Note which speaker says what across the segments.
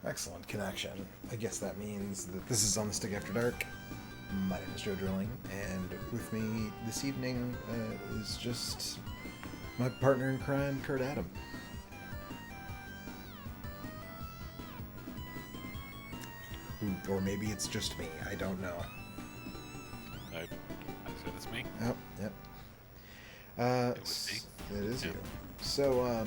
Speaker 1: Excellent connection. I guess that means that this is On the Stick After Dark. My name is Joe Drilling, and with me this evening is just my partner in crime, Kurt Adam. Or maybe it's just me. I don't know.
Speaker 2: I said it's me.
Speaker 1: Oh, yep. It is you. So,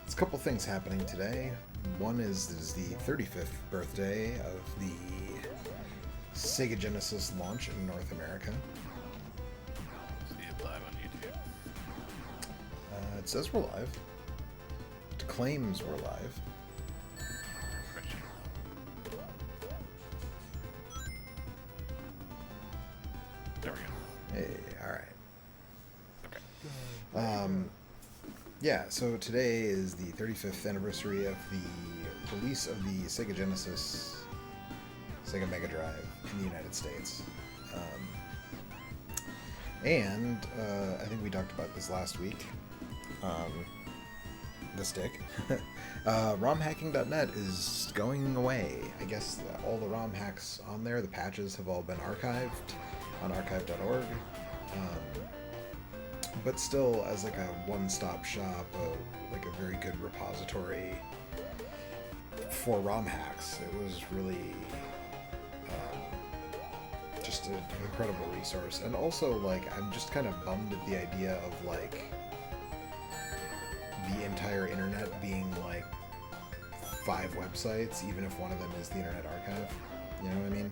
Speaker 1: it's a couple things happening today. One is the 35th birthday of the Sega Genesis launch in North America.
Speaker 2: See it live on YouTube.
Speaker 1: It says we're live. It claims we're live.
Speaker 2: Refreshing. There we go.
Speaker 1: Hey, alright.
Speaker 2: Okay.
Speaker 1: Yeah, so today is the 35th anniversary of the release of the Sega Genesis, Sega Mega Drive in the United States. And I think we talked about this last week. The stick. ROMhacking.net is going away. I guess all the ROM hacks on there, the patches have all been archived on archive.org. But still, as like a one-stop shop, like a very good repository for ROM hacks, it was really just an incredible resource. And also, like, I'm just kind of bummed at the idea of like the entire internet being like 5 websites, even if one of them is the Internet Archive. You know what I mean?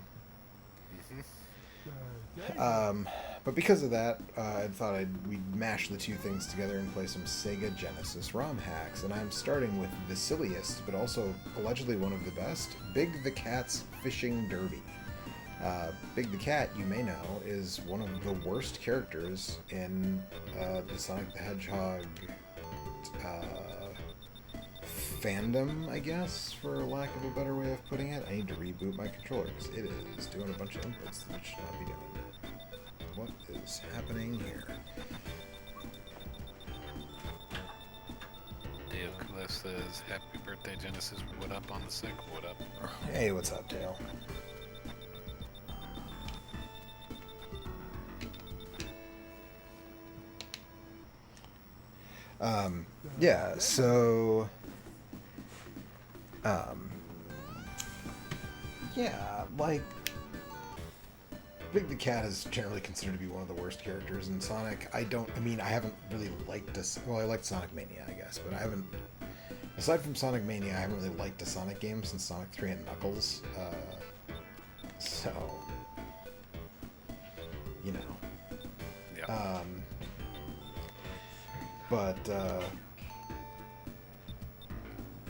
Speaker 1: But because of that, I thought we'd mash the two things together and play some Sega Genesis ROM hacks. And I'm starting with the silliest, but also allegedly one of the best, Big the Cat's Fishing Derby. Big the Cat, you may know, is one of the worst characters in the Sonic the Hedgehog fandom, I guess, for lack of a better way of putting it. I need to reboot my controller because it is doing a bunch of inputs that it should not be doing. What is happening here?
Speaker 2: Dale Kula says, "Happy birthday, Genesis. What up on the sick? What up?"
Speaker 1: Hey, what's up, Dale? Yeah, so yeah, like Big the Cat is generally considered to be one of the worst characters in Sonic. I haven't really liked this. Well, I liked Sonic Mania, I guess, but I haven't. Aside from Sonic Mania, I haven't really liked a Sonic game since Sonic 3 and Knuckles. So, you know.
Speaker 2: Yeah.
Speaker 1: But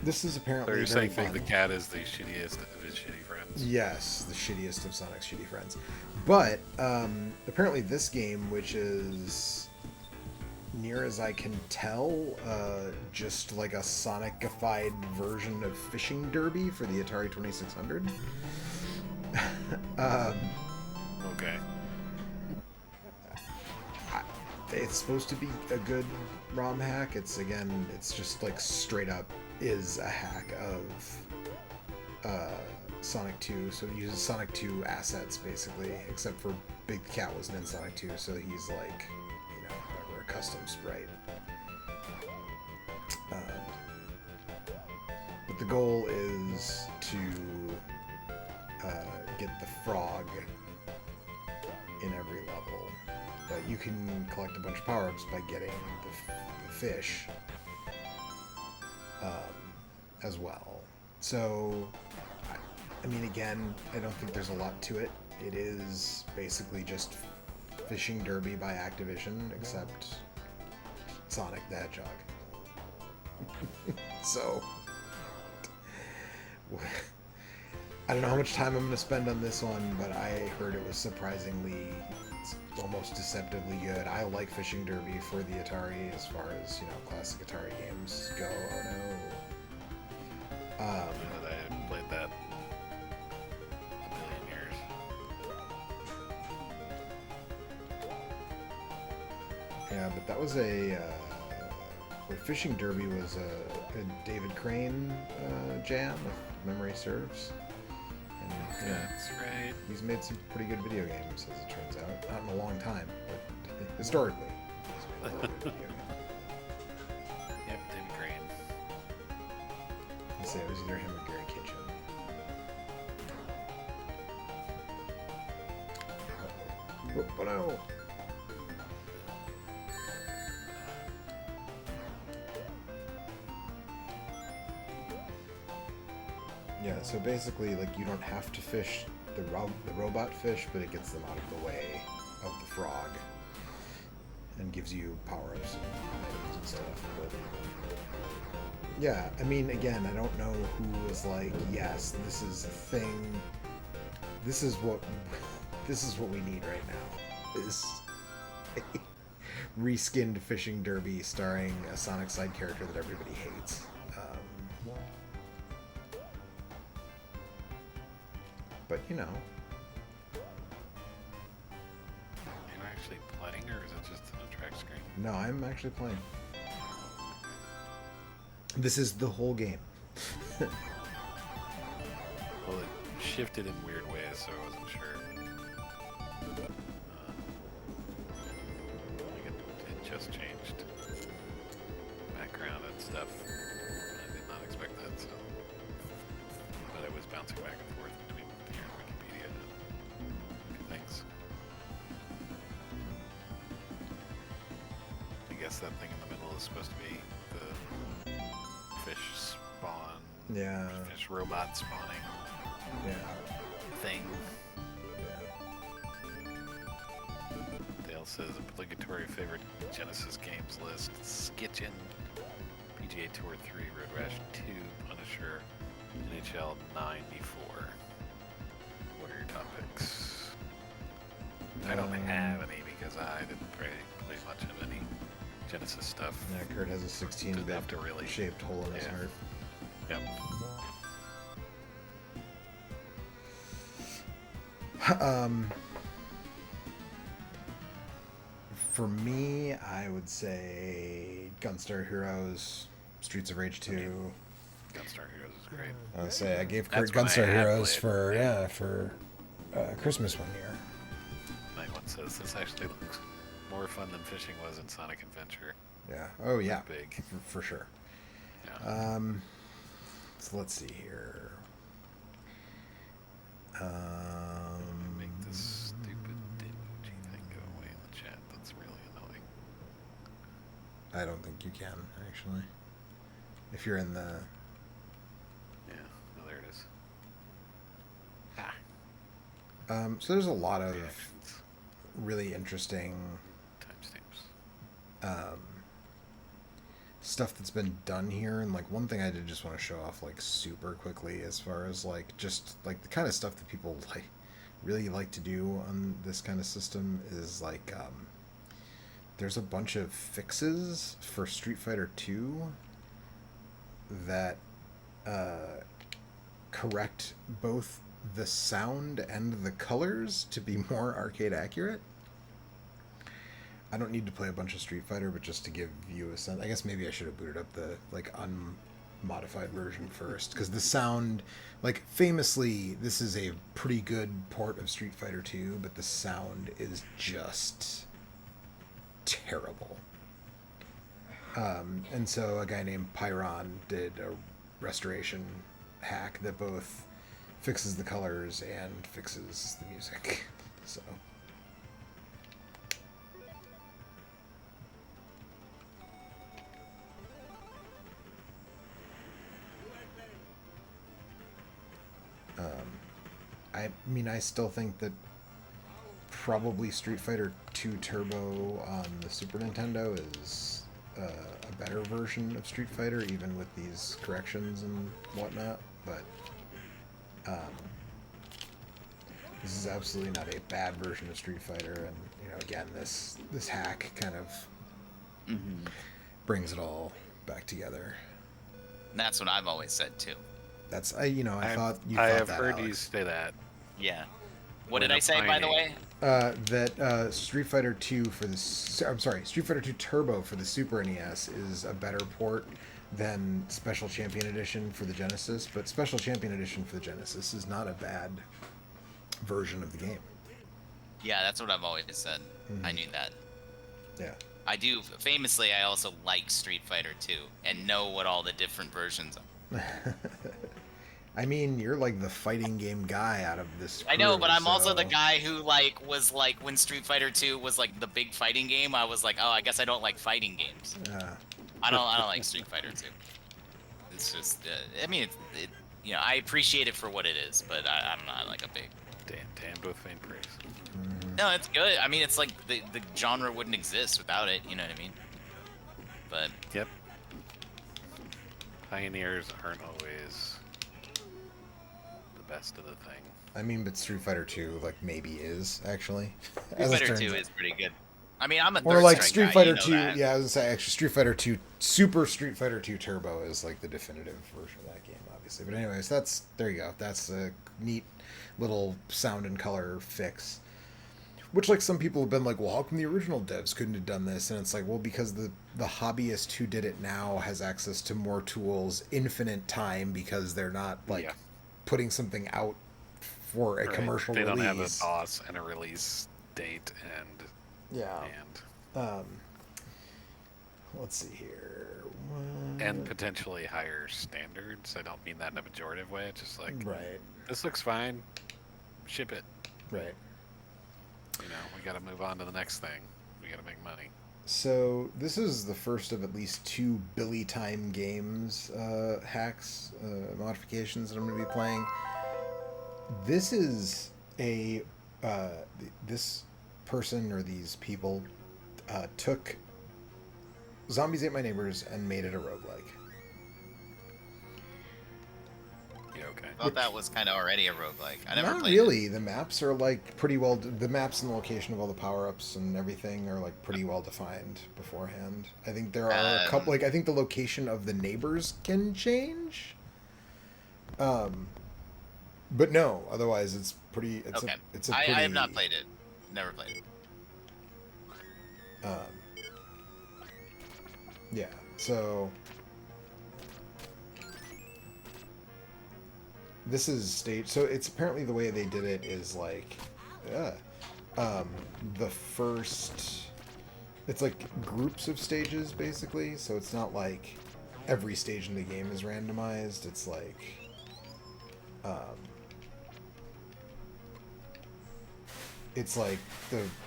Speaker 1: this is apparently
Speaker 2: So you're
Speaker 1: very
Speaker 2: saying
Speaker 1: fun.
Speaker 2: Big the Cat is the shittiest of his shitty friends?
Speaker 1: Yes, the shittiest of Sonic's shitty friends. But apparently this game, which is, near as I can tell, just like a Sonic-ified version of Fishing Derby for the Atari 2600.
Speaker 2: Okay.
Speaker 1: It's supposed to be a good ROM hack. It's just like straight up is a hack of Sonic 2. So it uses Sonic 2 assets basically, except for Big Cat wasn't in Sonic 2, so he's like, whatever, a custom sprite. But the goal is to get the frog in every level. But you can collect a bunch of power-ups by getting the fish as well. So, I mean, again, I don't think there's a lot to it. It is basically just Fishing Derby by Activision, except Sonic the Hedgehog. So, I don't know how much time I'm going to spend on this one, but I heard it was surprisingly, almost deceptively good. I like Fishing Derby for the Atari as far as, classic Atari games go. Oh no.
Speaker 2: I haven't played that a million years.
Speaker 1: Yeah, but that was a Fishing Derby was a David Crane jam, if memory serves. And
Speaker 2: That's right.
Speaker 1: he's made some pretty good video games, as it turns out. Not in a long time, but historically, he's made a lot of good video games.
Speaker 2: Yep, David Crane.
Speaker 1: I'd say it was either him or Gary Kitchen. Oh no! Yeah, so basically, like, you don't have to fish the robot fish, but it gets them out of the way of the frog and gives you power-ups and items and stuff. But yeah, I mean, again, I don't know who was like, yes, this is a thing. This is what we need right now. Is a reskinned Fishing Derby starring a Sonic side character that everybody hates. But, you know.
Speaker 2: You're actually playing, or is it just an track screen?
Speaker 1: No, I'm actually playing. This is the whole game.
Speaker 2: Well, it shifted in weird ways, so I wasn't sure. It just changed background and stuff. I did not expect that, so. But I was bouncing back and forth between here and Wikipedia and things. I guess that thing in the middle is supposed to be the fish spawn.
Speaker 1: Yeah.
Speaker 2: Fish robot spawning
Speaker 1: Yeah.
Speaker 2: thing.
Speaker 1: Yeah.
Speaker 2: Dale says obligatory favorite Genesis games list: Skitchin, PGA Tour 3, Road Rash 2, Punisher, NHL 94. What are your topics? I don't have any because I didn't play much of any Genesis stuff.
Speaker 1: Yeah, Kurt has a 16-bit
Speaker 2: Didn't have to really.
Speaker 1: shaped hole in his
Speaker 2: Yeah.
Speaker 1: heart.
Speaker 2: Yep.
Speaker 1: For me, I would say Gunstar Heroes, Streets of Rage 2.
Speaker 2: Gunstar Heroes is great.
Speaker 1: I would say I gave Kurt
Speaker 2: That's one I
Speaker 1: Gunstar
Speaker 2: have
Speaker 1: Heroes
Speaker 2: played.
Speaker 1: for Christmas one year.
Speaker 2: Night one says this actually looks more fun than fishing was in Sonic Adventure.
Speaker 1: Yeah. Oh yeah.
Speaker 2: Big.
Speaker 1: For sure.
Speaker 2: Yeah.
Speaker 1: So let's see here.
Speaker 2: Make this stupid emoji thing go away in the chat. That's really annoying.
Speaker 1: I don't think you can actually. If you're in the
Speaker 2: Yeah. Oh, there it is. Ah.
Speaker 1: so there's a lot of
Speaker 2: Reactions.
Speaker 1: really interesting
Speaker 2: Timestamps.
Speaker 1: stuff that's been done here, and like one thing I did just want to show off like super quickly as far as like just like the kind of stuff that people like really like to do on this kind of system is like there's a bunch of fixes for Street Fighter 2 that correct both the sound and the colors to be more arcade accurate. I don't need to play a bunch of Street Fighter, but just to give you a sense, I guess maybe I should have booted up the like unmodified version first, because the sound, like famously, this is a pretty good port of Street Fighter 2, but the sound is just terrible. And so a guy named Pyron did a restoration hack that both fixes the colors and fixes the music. So. I mean, I still think that probably Street Fighter 2 Turbo on the Super Nintendo is a better version of Street Fighter, even with these corrections and whatnot. But this is absolutely not a bad version of Street Fighter, and you know, again, this hack kind of brings it all back together.
Speaker 3: And that's what I've always said too.
Speaker 1: That's I thought you
Speaker 2: I
Speaker 1: thought
Speaker 2: have
Speaker 1: that,
Speaker 2: heard
Speaker 1: Alex.
Speaker 2: you say that.
Speaker 3: Yeah. What
Speaker 2: When
Speaker 3: did I say, by the
Speaker 2: opining.
Speaker 3: way?
Speaker 1: that Street Fighter 2 for the Street Fighter 2 Turbo for the Super NES is a better port than Special Champion Edition for the Genesis, but Special Champion Edition for the Genesis is not a bad version of the game.
Speaker 3: Yeah, that's what I've always said. I knew that.
Speaker 1: Yeah.
Speaker 3: I do. Famously, I also like Street Fighter 2 and know what all the different versions are.
Speaker 1: I mean, you're like the fighting game guy out of this crew,
Speaker 3: I know, but I'm also the
Speaker 1: so-
Speaker 3: guy who was when Street Fighter 2 was like the big fighting game. I was like, oh, I guess I don't like fighting games. I don't like Street Fighter 2. It's just, I mean, I appreciate it for what it is, but I'm not like a big.
Speaker 2: Damned with faint praise.
Speaker 3: No, it's good. I mean, it's like the genre wouldn't exist without it. You know what I mean? But
Speaker 2: Yep. Pioneers aren't always the best of the thing.
Speaker 1: I mean, but Street Fighter 2 like maybe is actually.
Speaker 3: Street Fighter 2 is pretty good. I mean, I'm a
Speaker 1: Or
Speaker 3: third
Speaker 1: like
Speaker 3: strike
Speaker 1: Street
Speaker 3: guy,
Speaker 1: Fighter
Speaker 3: you know
Speaker 1: 2.
Speaker 3: that.
Speaker 1: Yeah, I was gonna say actually Street Fighter 2 Super Street Fighter 2 Turbo is like the definitive version of that game, obviously. But anyways, there you go. That's a neat little sound and color fix. Which, like, some people have been like, well, how come the original devs couldn't have done this? And it's like, well, because the hobbyist who did it now has access to more tools, infinite time, because they're not, like, putting something out for a commercial
Speaker 2: They
Speaker 1: release.
Speaker 2: don't have a boss and a release date and...
Speaker 1: Yeah.
Speaker 2: And
Speaker 1: Let's see here.
Speaker 2: and potentially higher standards. I don't mean that in a pejorative way. It's just like,
Speaker 1: Right.
Speaker 2: this looks fine. Ship it.
Speaker 1: Right.
Speaker 2: You know, we got to move on to the next thing. We got to make money.
Speaker 1: So this is the first of at least 2 Billy Time Games hacks, modifications that I'm going to be playing. This is this person or these people took Zombies Ate My Neighbors and made it a roguelike.
Speaker 2: Yeah, okay.
Speaker 3: I thought that was kind of already a roguelike. I never
Speaker 1: Not
Speaker 3: played
Speaker 1: really. The maps are like pretty well. The maps and the location of all the power-ups and everything are like pretty well defined beforehand. I think there are a couple. Like I think the location of the neighbors can change. But no. Otherwise, it's pretty. It's
Speaker 3: okay.
Speaker 1: It's a pretty.
Speaker 3: I have not played it. Never played it.
Speaker 1: Yeah. So. This is stage. So it's apparently the way they did it is like, the first. It's like groups of stages basically. So it's not like every stage in the game is randomized. It's like,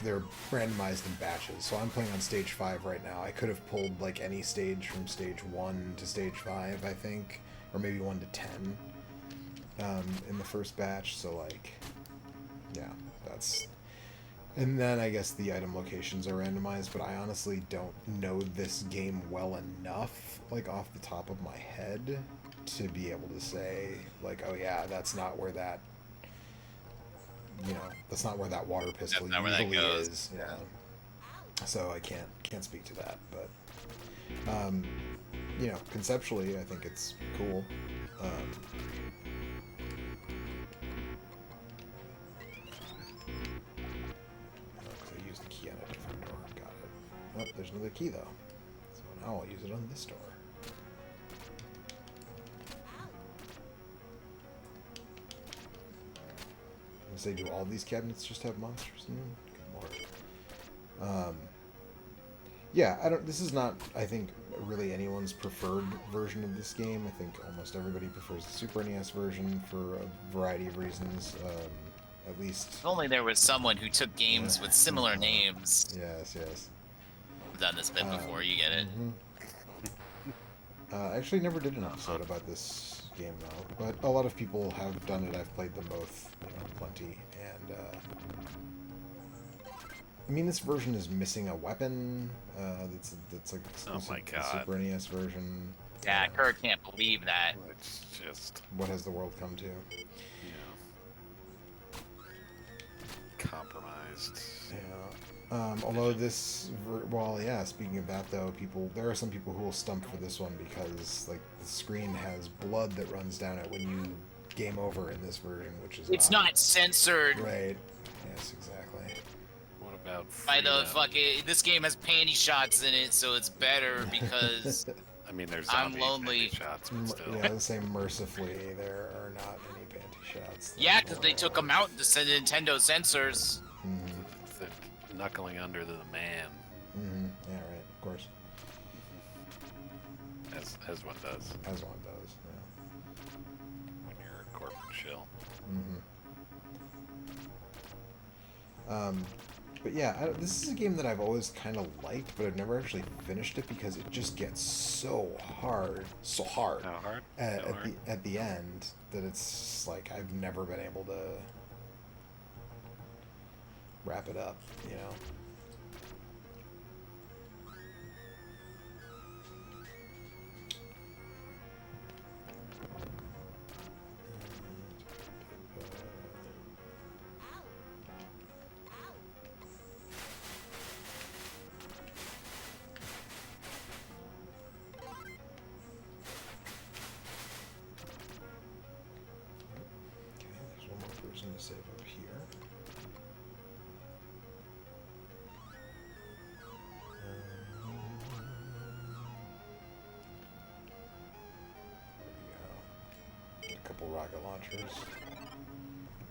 Speaker 1: they're randomized in batches. So I'm playing on stage 5 right now. I could have pulled like any stage from stage 1 to stage 5, I think, or maybe 1 to 10. In the first batch, so like, yeah, that's, and then I guess the item locations are randomized, but I honestly don't know this game well enough, like off the top of my head, to be able to say, like, oh yeah, that's not where that, that's not where that water pistol usually is. Yeah. So I can't speak to that, but, conceptually, I think it's cool. Oh, there's another key though. So now I'll use it on this door. I say, do all these cabinets just have monsters in them? Good lord. Yeah, this is not, I think, really anyone's preferred version of this game. I think almost everybody prefers the Super NES version for a variety of reasons. At least.
Speaker 3: If only there was someone who took games with similar names.
Speaker 1: Yes.
Speaker 3: I've done this bit before, you get it.
Speaker 1: I actually never did an episode about this game though, but a lot of people have done it. I've played them both, plenty, and I mean, this version is missing a weapon. That's like exclusive to the Super NES version.
Speaker 3: Yeah, Kurt can't believe that.
Speaker 2: It's just
Speaker 1: what has the world come to?
Speaker 2: Compromised.
Speaker 1: Yeah. Although speaking of that though, there are some people who will stump for this one because like the screen has blood that runs down it when you game over in this version, which is
Speaker 3: it's not censored.
Speaker 1: Right. Yes, exactly.
Speaker 2: about
Speaker 3: By the
Speaker 2: freedom.
Speaker 3: fucking, this game has panty shots in it, so it's better because
Speaker 2: I mean, there's
Speaker 3: I'm
Speaker 2: zombie
Speaker 3: lonely.
Speaker 2: panty shots, but still.
Speaker 1: Yeah, the same mercifully, there are not any panty shots.
Speaker 3: Yeah, because they took them out to send Nintendo sensors.
Speaker 2: It's the knuckling under the man,
Speaker 1: Yeah, right, of course.
Speaker 2: as one does
Speaker 1: As one does, yeah.
Speaker 2: when you're a corporate shill.
Speaker 1: But yeah, this is a game that I've always kind of liked, but I've never actually finished it because it just gets so hard
Speaker 2: How hard?
Speaker 1: at the end that it's just like I've never been able to wrap it up, you know. To save up here. There we go. Get a couple rocket launchers. Get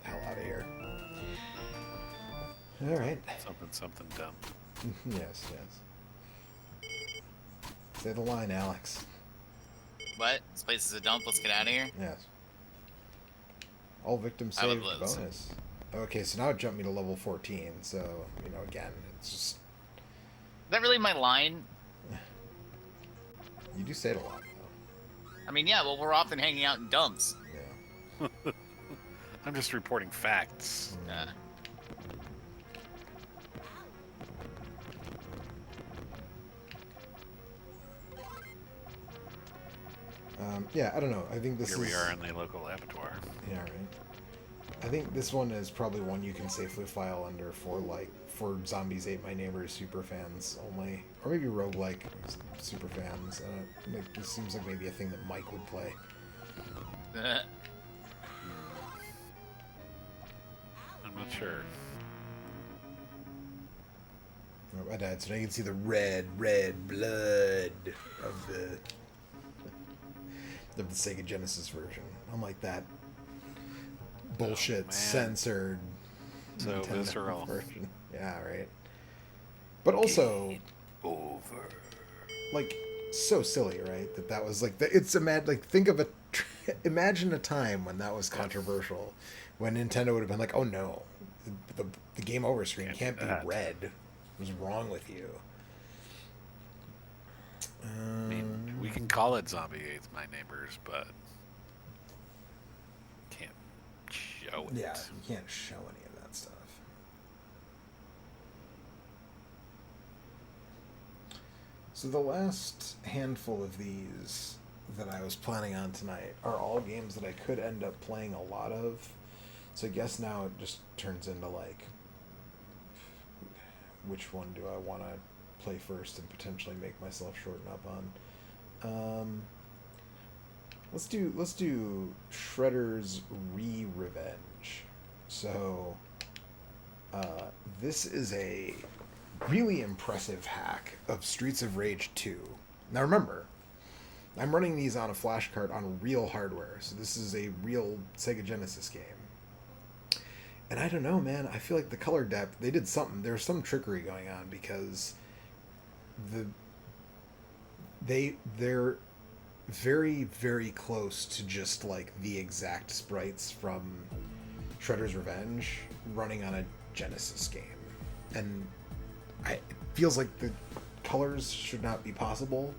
Speaker 1: the hell out of here. Alright.
Speaker 2: Something dumb.
Speaker 1: Yes. Say the line, Alex.
Speaker 3: What? This place is a dump. Let's get out of here.
Speaker 1: Yes. All victims
Speaker 3: I would
Speaker 1: saved
Speaker 3: lose.
Speaker 1: bonus. Okay, so now it jumped me to level 14, so, you know, again, it's just...
Speaker 3: Is that really my line?
Speaker 1: You do say it a lot, though.
Speaker 3: I mean, yeah, well, we're often hanging out in dumps.
Speaker 1: Yeah.
Speaker 2: I'm just reporting facts.
Speaker 1: Yeah, I don't know. I think this
Speaker 2: Here
Speaker 1: is...
Speaker 2: we are in the local abattoir.
Speaker 1: Yeah, right. I think this one is probably one you can safely file under for Zombies Ate My Neighbors super fans only. Or maybe roguelike super fans. This seems like maybe a thing that Mike would play.
Speaker 2: I'm not sure.
Speaker 1: Oh, I died, so now you can see the red blood of the Sega Genesis version. Unlike that bullshit censored
Speaker 2: So
Speaker 1: Nintendo
Speaker 2: visceral
Speaker 1: version. Yeah, right. But also,
Speaker 2: over.
Speaker 1: like, so silly, right? That was like think of imagine a time when that was controversial, when Nintendo would have been like, oh no, the game over screen can't be red. What's wrong with you?
Speaker 2: I mean, we can call it Zombie Ate My Neighbors, but can't show it.
Speaker 1: Yeah, you can't show any of that stuff. So the last handful of these that I was planning on tonight are all games that I could end up playing a lot of. So I guess now it just turns into like, which one do I want to play first and potentially make myself shorten up on? Let's do Shredder's Revenge. So this is a really impressive hack of Streets of Rage 2. Now remember, I'm running these on a flash card on real hardware, so this is a real Sega Genesis game. And I don't know, man, I feel like the color depth, they did something. There's some trickery going on because they're very, very close to just like the exact sprites from Shredder's Revenge running on a Genesis game. And it feels like the colors should not be possible,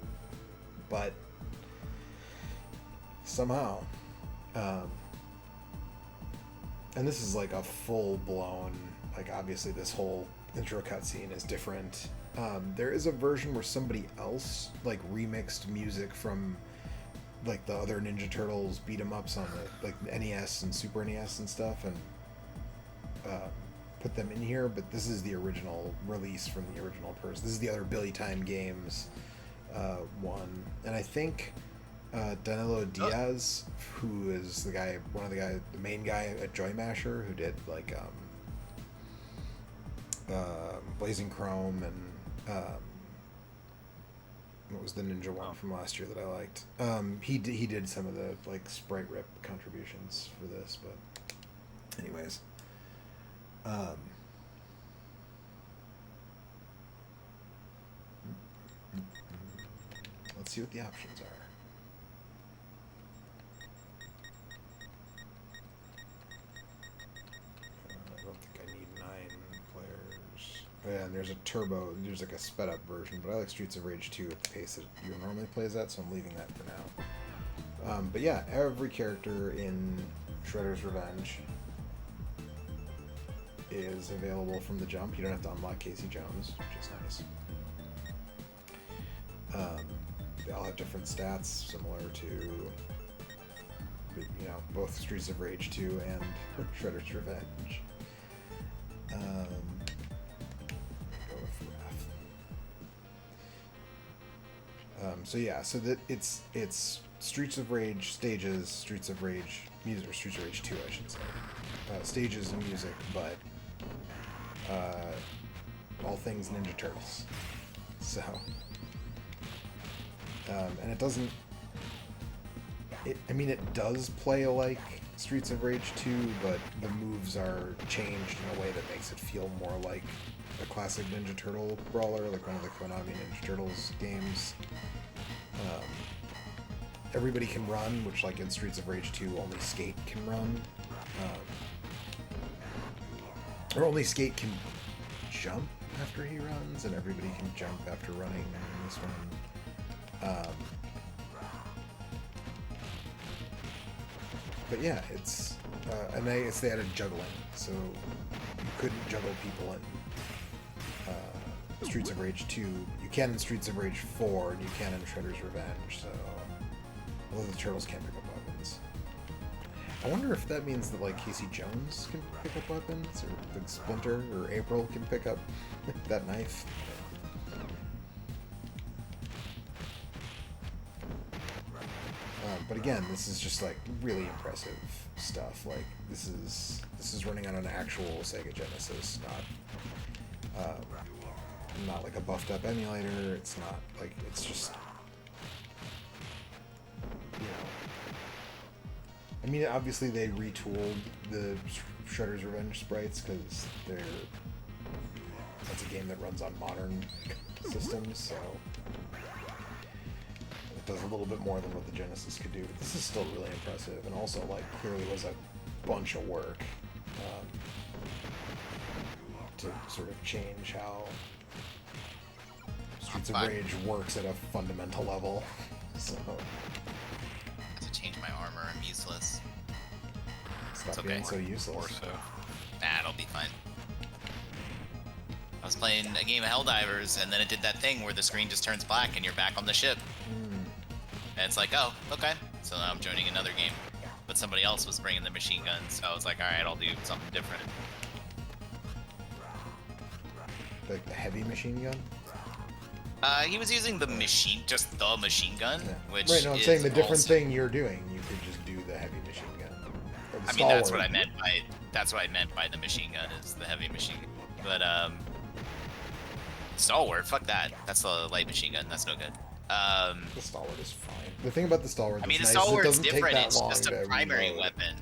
Speaker 1: but somehow. And this is like a full-blown, like obviously this whole intro cutscene is different. There is a version where somebody else like remixed music from like the other Ninja Turtles beat 'em ups on the like NES and Super NES and stuff, and put them in here. But this is the original release from the original person. This is the other Billy Time Games one, and I think Danilo Diaz, who is the main guy at Joy Masher, who did like Blazing Chrome, and what was the Ninja one from last year that I liked? He did some of the like sprite rip contributions for this, but anyways. Let's see what the options are. I don't think I need 9 players. Oh, yeah, and there's a turbo. There's like a sped up version, but I like Streets of Rage 2 at the pace that you normally plays at, so I'm leaving that for now. But yeah, every character in Shredder's Revenge is available from the jump. You don't have to unlock Casey Jones, which is nice. They all have different stats, similar to, both Streets of Rage 2 and Shredder's Revenge. Go with Raph. So that it's Streets of Rage stages, Streets of Rage music, or Streets of Rage 2, I should say. Stages and music, but all things Ninja Turtles. So. And it doesn't. It does play like Streets of Rage 2, but the moves are changed in a way that makes it feel more like a classic Ninja Turtle brawler, like one of the Konami Ninja Turtles games. Everybody can run, which, like in Streets of Rage 2, only Skate can run. Or only Skate can jump after he runs, and everybody can jump after running in this one. But yeah, it's and they added juggling, so you couldn't juggle people in Streets of Rage 2. You can in Streets of Rage 4, and you can in Shredder's Revenge. So although the turtles can't pick up weapons, I wonder if that means that like Casey Jones can pick up weapons, or like Splinter or April can pick up that knife. But again, this is just like really impressive stuff. Like this is running on an actual Sega Genesis, not like a buffed up emulator. It's not like, it's just, obviously they retooled the Shredder's Revenge sprites because that's a game that runs on modern systems, so it does a little bit more than what the Genesis could do. But this is still really impressive, and also like clearly was a bunch of work to sort of change how Streets of Rage works at a fundamental level. So
Speaker 3: I have to change my armor. I'm useless.
Speaker 1: Stop being so useless.
Speaker 2: Or so.
Speaker 3: Nah, it'll be fine. I was playing a game of Helldivers, and then it did that thing where the screen just turns black and you're back on the ship. And it's like, oh, okay. So now I'm joining another game. But somebody else was bringing the machine gun, so I was like, alright, I'll do something different.
Speaker 1: Like the heavy machine gun?
Speaker 3: He was using the machine gun,
Speaker 1: Yeah.
Speaker 3: which
Speaker 1: right, no, I'm saying the different
Speaker 3: also...
Speaker 1: thing you're doing, you could just do the heavy machine gun. Or the
Speaker 3: I mean, that's
Speaker 1: stalwart.
Speaker 3: what I meant by the machine gun, is the heavy machine gun. But, Stalwart, fuck that. That's the light machine gun, that's no good.
Speaker 1: The Stalwart is fine. The thing about the Stalwart
Speaker 3: I mean, the
Speaker 1: that's nice is it
Speaker 3: Stalwart's
Speaker 1: doesn't take
Speaker 3: different,
Speaker 1: that
Speaker 3: it's
Speaker 1: long
Speaker 3: just
Speaker 1: to
Speaker 3: a primary
Speaker 1: reload.
Speaker 3: weapon.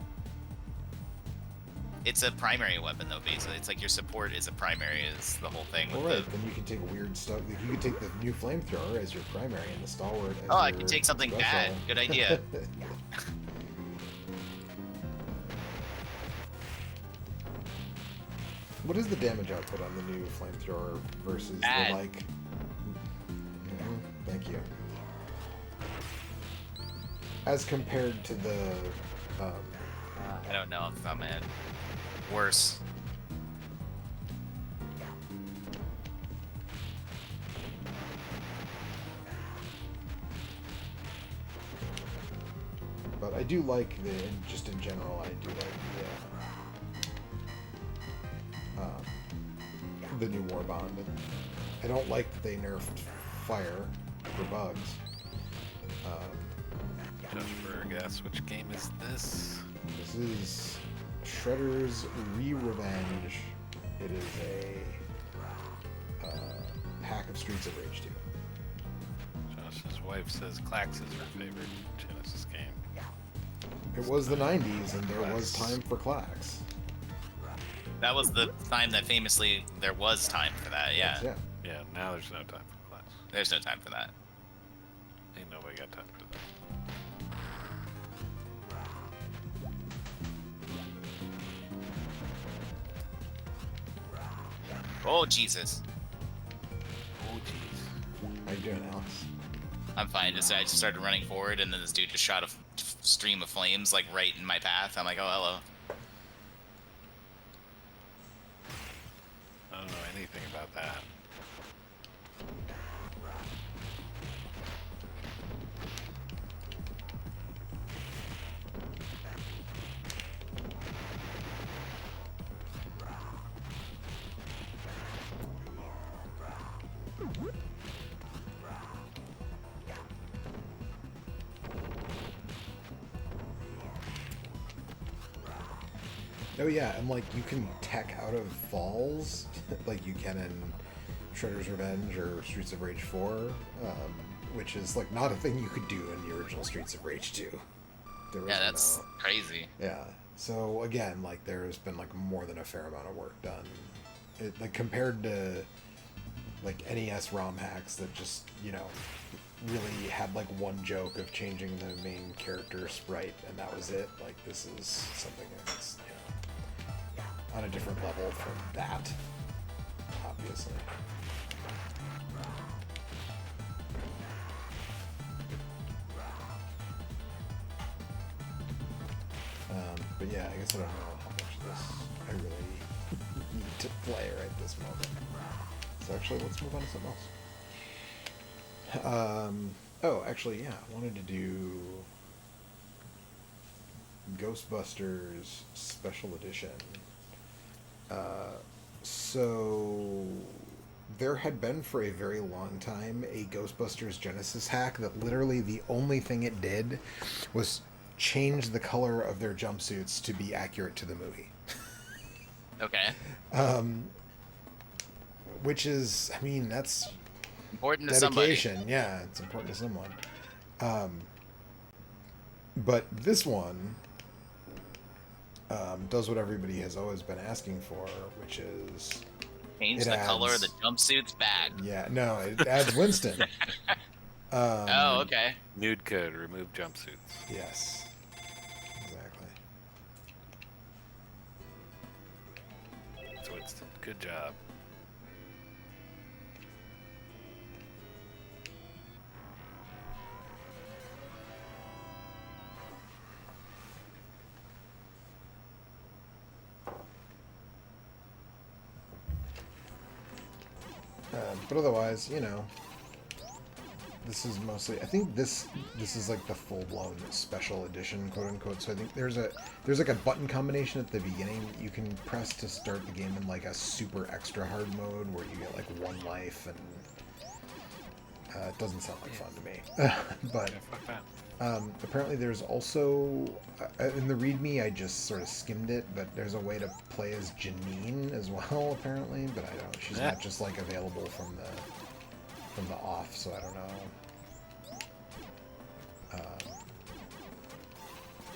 Speaker 3: It's a primary weapon, though, basically. It's like your support is a primary, is the whole thing.
Speaker 1: Well,
Speaker 3: with
Speaker 1: right, then you can take weird stuff. Like, you could take the new flamethrower as your primary and the Stalwart as
Speaker 3: I
Speaker 1: your
Speaker 3: can take something
Speaker 1: special.
Speaker 3: bad. Good idea.
Speaker 1: What is the damage output on the new flamethrower versus
Speaker 3: Bad.
Speaker 1: the like? Thank you. As compared to the.
Speaker 3: I don't know if I'm at worse.
Speaker 1: But I do like just in general, I do like the new War Bond. I don't like that they nerfed fire for bugs.
Speaker 2: Just for a guess, which game is this?
Speaker 1: This is Shredder's Revenge. It is a of Streets of Rage 2.
Speaker 2: Josh's wife says Clax is her favorite Genesis game.
Speaker 1: It was the 90s, and there was time for Clax.
Speaker 3: That was the time that famously there was time for that. Yeah.
Speaker 1: Yeah.
Speaker 2: Yeah, now there's no time for Clax.
Speaker 3: There's no time for that.
Speaker 2: Ain't nobody got time for that.
Speaker 3: Oh Jesus.
Speaker 2: Oh jeez.
Speaker 1: How you doing, Alex?
Speaker 3: I'm fine. I just started running forward, and then this dude just shot a stream of flames like right in my path. I'm like, oh hello.
Speaker 2: I don't know anything about that.
Speaker 1: Oh yeah, and like you can tech out of falls, like you can in Shredder's Revenge or Streets of Rage 4, which is like not a thing you could do in the original Streets of Rage 2. There was
Speaker 3: Yeah, that's crazy.
Speaker 1: Yeah. So again, like there's been like more than a fair amount of work done. It, like compared to like NES ROM hacks that just, you know, really had like one joke of changing the main character sprite and that was it. Like this is something that's, you know, on a different level from that, obviously. But yeah, I guess I don't know how much of this I really need to play right this moment. So actually, let's move on to something else. Oh, actually, yeah, I wanted to do Ghostbusters Special Edition. So there had been for a very long time a Ghostbusters Genesis hack that literally the only thing it did was change the color of their jumpsuits to be accurate to the movie.
Speaker 3: Okay.
Speaker 1: Which is, I mean, that's
Speaker 3: Important to
Speaker 1: dedication.
Speaker 3: somebody.
Speaker 1: Yeah, it's important to someone. But this one does what everybody has always been asking for, which is
Speaker 3: Change the color of the jumpsuits back.
Speaker 1: Yeah, no, it adds Winston.
Speaker 3: Oh, okay.
Speaker 2: Nude code, remove jumpsuits.
Speaker 1: Yes, exactly.
Speaker 2: So it's good job.
Speaker 1: But otherwise, you know, this is mostly. I think this is like the full blown special edition, quote unquote. So I think there's like a button combination at the beginning that you can press to start the game in like a super extra hard mode where you get like one life, and it doesn't sound like fun to me. But
Speaker 2: Yeah, fuck that.
Speaker 1: apparently there's also in the README I just sort of skimmed it, but there's a way to play as Janine as well apparently, but I don't. She's not just like available from the off, so I don't know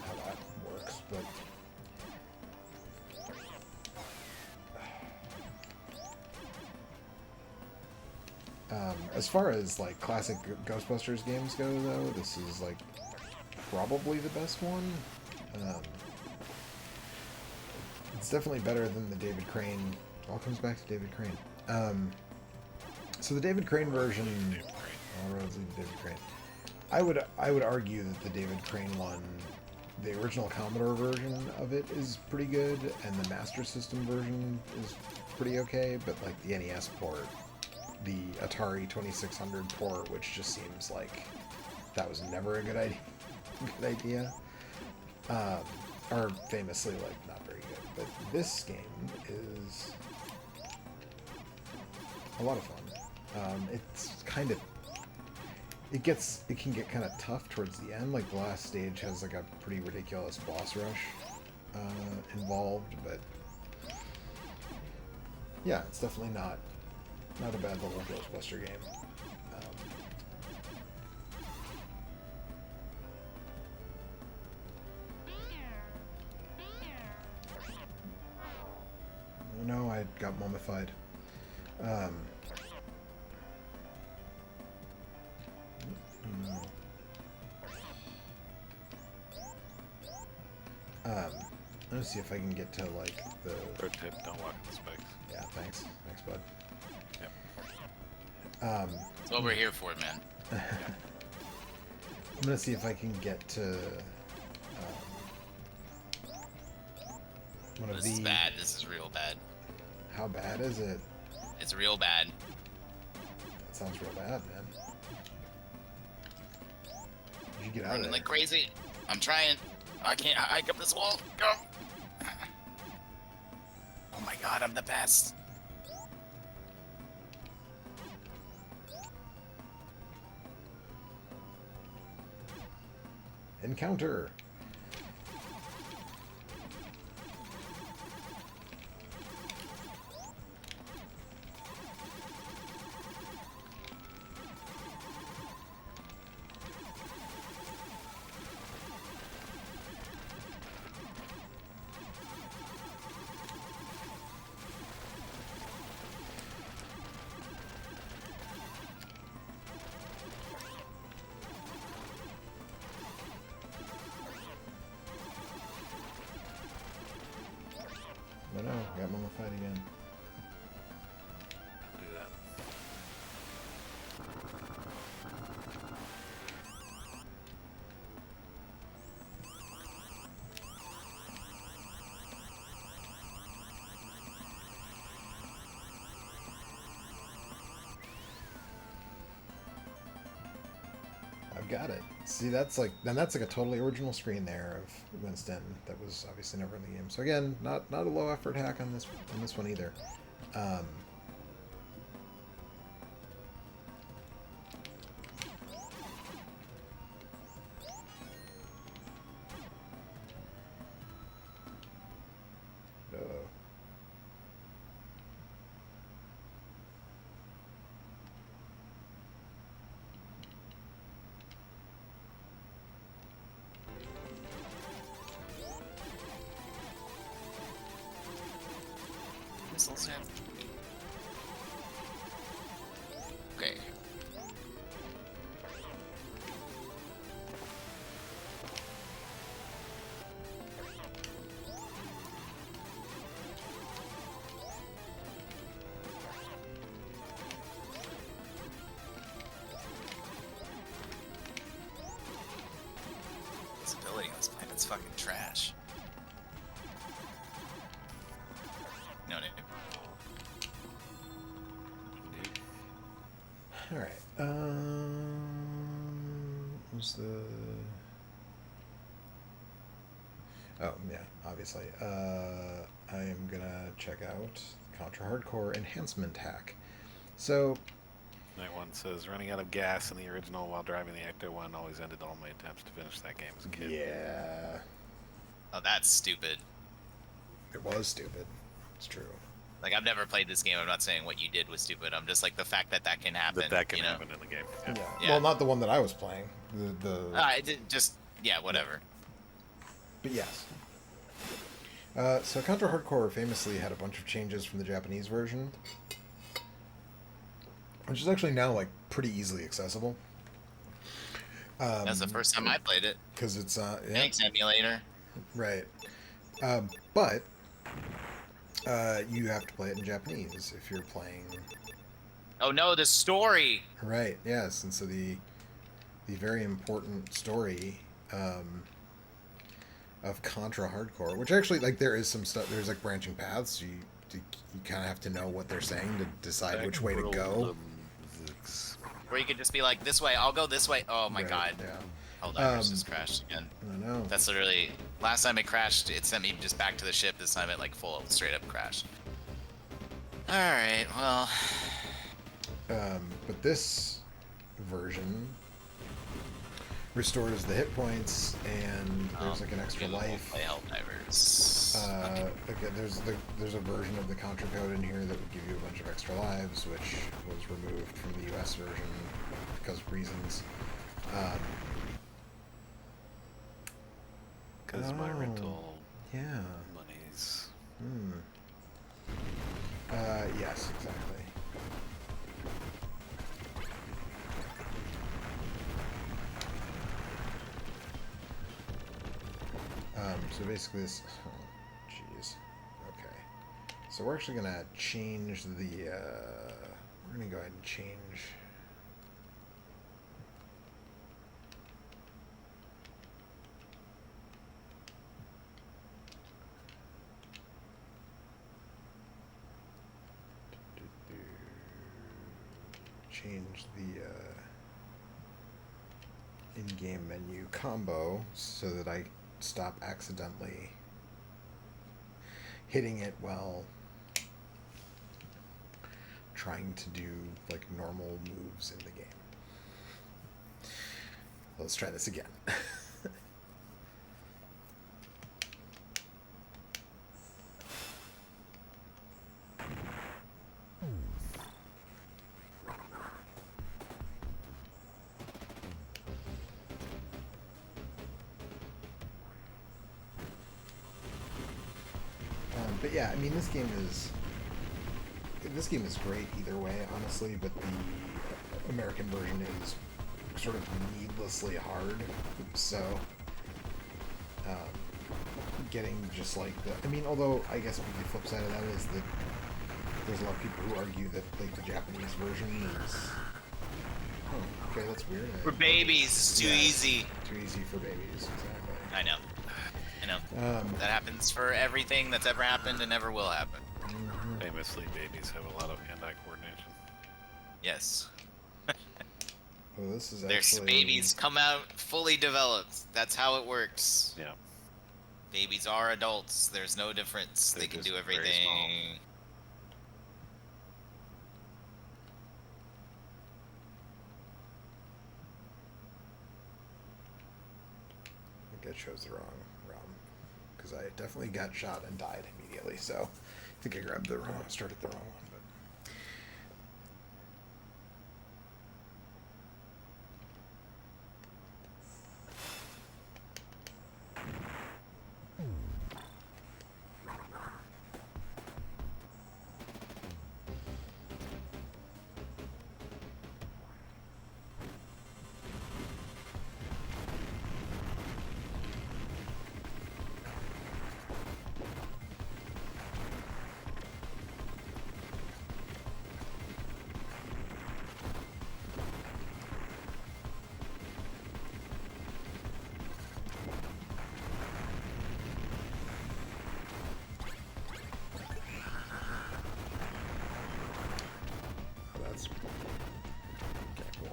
Speaker 1: how that works. But as far as like classic Ghostbusters games go, though, this is like probably the best one. It's definitely better than the David Crane. It all comes back to David Crane. So the David Crane version, all roads lead to David Crane. I would argue that the David Crane one, the original Commodore version of it is pretty good, and the Master System version is pretty okay. But like the NES port, the Atari 2600 port, which just seems like that was never a good idea. Are famously like not very good. But this game is a lot of fun. It's kind of it can get kind of tough towards the end. Like the last stage has like a pretty ridiculous boss rush involved, but yeah, it's definitely not not a bad little Ghostbuster game. Oh no, I got mummified. Let me see if I can get to like the.
Speaker 2: Pro tip: don't walk in the spikes.
Speaker 1: Yeah, thanks, bud.
Speaker 2: Yep.
Speaker 3: That's what we're here for, man.
Speaker 1: I'm gonna see if I can get to one of
Speaker 3: This
Speaker 1: these.
Speaker 3: is bad. This is real bad.
Speaker 1: How bad is it?
Speaker 3: It's real bad.
Speaker 1: That sounds real bad, man. You should get out of
Speaker 3: Running
Speaker 1: there.
Speaker 3: like crazy. I'm trying. I can't hike up this wall. Go. Oh my god, I'm the best.
Speaker 1: Encounter. Oh no, got mummified again.
Speaker 2: Do that.
Speaker 1: I've got it. See, that's like a totally original screen there of Winston that was obviously never in the game. So again, not a low effort hack on this one either. Uh-oh.
Speaker 3: Missiles in. Okay. This ability on this planet's fucking trash. No, no.
Speaker 1: All right. Was the? Oh yeah, obviously. I am gonna check out Contra Hardcore Enhancement Hack. So
Speaker 2: Night one says running out of gas in the original while driving the Ecto One always ended all my attempts to finish that game as a kid.
Speaker 1: yeah,
Speaker 3: Oh, that's stupid.
Speaker 1: it was stupid. It's true.
Speaker 3: Like, I've never played this game. I'm not saying what you did was stupid. I'm just like the fact that can happen.
Speaker 2: That can
Speaker 3: you know?
Speaker 2: happen in the game. Yeah.
Speaker 1: Yeah.
Speaker 3: Yeah.
Speaker 1: Well, not the one that I was playing.
Speaker 3: It did just yeah, whatever.
Speaker 1: But yes. So Contra Hardcore famously had a bunch of changes from the Japanese version, which is actually now like pretty easily accessible.
Speaker 3: That's the first time I played it.
Speaker 1: Because it's yeah,
Speaker 3: Thanks, emulator.
Speaker 1: right. But you have to play it in Japanese if you're playing.
Speaker 3: Oh no, the story.
Speaker 1: Right. Yes, and so the very important story of Contra Hardcore, which actually like there is some stuff. There's like branching paths. You kind of have to know what they're saying to decide which way to go.
Speaker 3: Where you could just be like, this way, I'll go this way. Oh my
Speaker 1: Right,
Speaker 3: god.
Speaker 1: Yeah.
Speaker 3: Hold on, it's just crashed again.
Speaker 1: I know.
Speaker 3: That's literally last time it crashed. It sent me just back to the ship. This time it like full straight up crashed. All right, well.
Speaker 1: But this version restores the hit points, and there's like an extra
Speaker 3: we won't
Speaker 1: life.
Speaker 3: play Helldivers. Okay.
Speaker 1: Like there's a version of the contra code in here that would give you a bunch of extra lives, which was removed from the US version because of reasons.
Speaker 2: Because my rental
Speaker 1: Yeah.
Speaker 2: monies.
Speaker 1: Yes, exactly. So basically this, oh, jeez. Okay. So we're actually gonna change the, we're gonna go ahead and change. Change the, in-game menu combo so that I stop accidentally hitting it while trying to do like normal moves in the game. Let's try this again. But yeah, I mean, this game is great either way, honestly. But the American version is sort of needlessly hard. So getting just like the, I mean, although I guess the flip side of that is that there's a lot of people who argue that like the Japanese version is. Oh, okay, that's weird.
Speaker 3: For babies, it's too easy.
Speaker 1: Too easy for babies, exactly.
Speaker 3: I know. That happens for everything that's ever happened and ever will happen.
Speaker 2: Famously, babies have a lot of hand-eye coordination.
Speaker 3: Yes.
Speaker 1: Well, this is
Speaker 3: Their
Speaker 1: actually...
Speaker 3: babies come out fully developed. That's how it works.
Speaker 2: Yeah.
Speaker 3: Babies are adults. There's no difference.
Speaker 2: They're
Speaker 3: They can
Speaker 2: just
Speaker 3: do
Speaker 2: very
Speaker 3: everything.
Speaker 2: small.
Speaker 1: I think I chose the wrong ROM, because I definitely got shot and died immediately, so I think I grabbed the wrong, started the wrong one.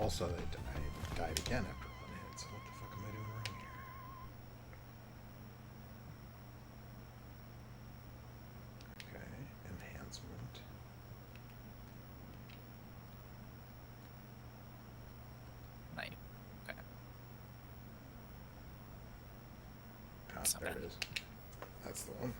Speaker 1: Also, I died again after one hit, so what the fuck am I doing wrong here? Okay, enhancement.
Speaker 3: Right. Okay.
Speaker 1: Ah, there it is. That's the one.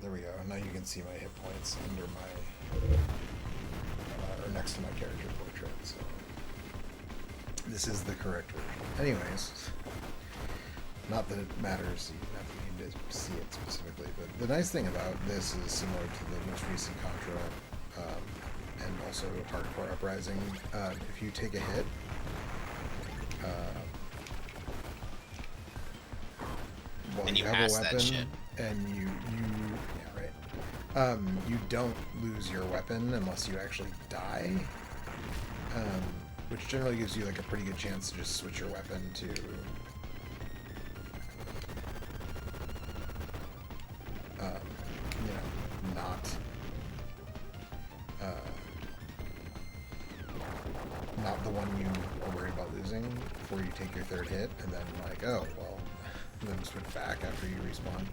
Speaker 1: there we go. Now you can see my hit points under my, or next to my character portrait. So this is the correct version. Anyways, not that it matters, not that you need to see it specifically, but the nice thing about this is similar to the most recent Contra, and also Hardcore Uprising. If you take a hit, while
Speaker 3: and
Speaker 1: you
Speaker 3: you
Speaker 1: have
Speaker 3: pass
Speaker 1: a
Speaker 3: that
Speaker 1: weapon,
Speaker 3: shit.
Speaker 1: and yeah, right. You don't lose your weapon unless you actually die, which generally gives you like a pretty good chance to just switch your weapon to not the one you are worried about losing before you take your third hit, and then like, oh well, then switch back after you respawn,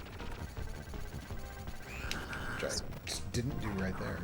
Speaker 1: which I just didn't do right there.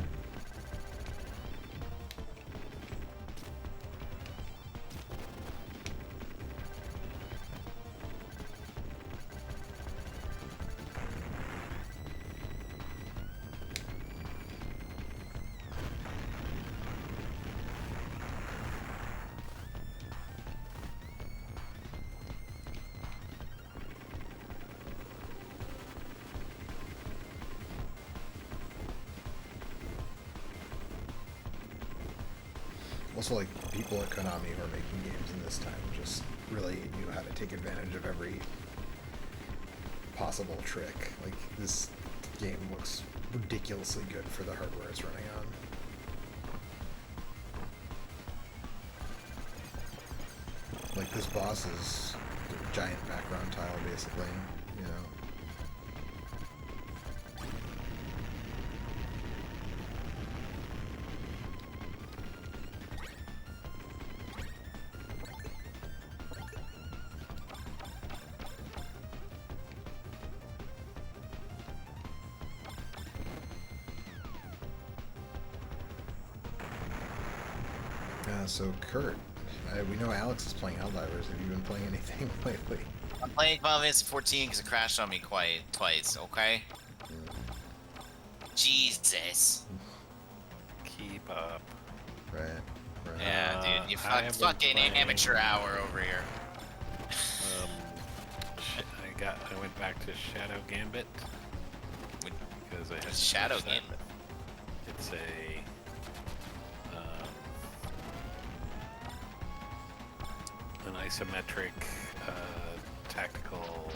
Speaker 1: Also, like, people at Konami who are making games in this time just really knew how to take advantage of every possible trick. Like, this game looks ridiculously good for the hardware it's running on. Like, this boss is a giant background tile, basically, you know. So Kurt, we know Alex is playing Helldivers. Have you been playing anything lately?
Speaker 3: I'm playing Final Fantasy 14 because it crashed on me twice, okay? Jesus.
Speaker 2: Keep up.
Speaker 1: Right.
Speaker 3: Yeah, dude, you
Speaker 2: I have been
Speaker 3: fucking
Speaker 2: playing-
Speaker 3: amateur hour over here.
Speaker 2: I went back to Shadow Gambit because I had
Speaker 3: Shadow
Speaker 2: finished that.
Speaker 3: Gambit.
Speaker 2: It's an isometric tactical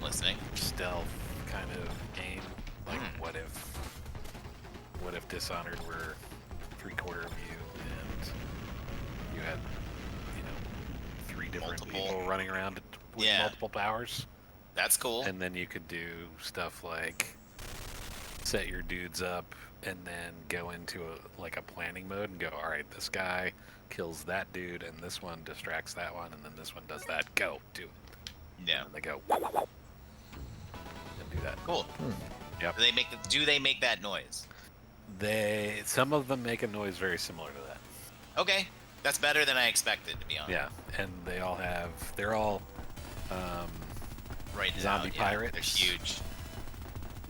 Speaker 3: Listening.
Speaker 2: stealth kind of game. Like what if Dishonored were 3/4 of you and you had, you know, 3 different people running around with multiple powers?
Speaker 3: That's cool.
Speaker 2: And then you could do stuff like set your dudes up and then go into a planning mode and go, all right, this guy kills that dude and this one distracts that one and then this one does that. Go, do it.
Speaker 3: Yeah.
Speaker 2: And they go and do that.
Speaker 3: Cool.
Speaker 2: Yep.
Speaker 3: Do they make that noise?
Speaker 2: Some of them make a noise very similar to that.
Speaker 3: Okay. That's better than I expected, to be honest.
Speaker 2: Yeah, and they're all
Speaker 3: right
Speaker 2: zombie
Speaker 3: now,
Speaker 2: pirates.
Speaker 3: They're huge.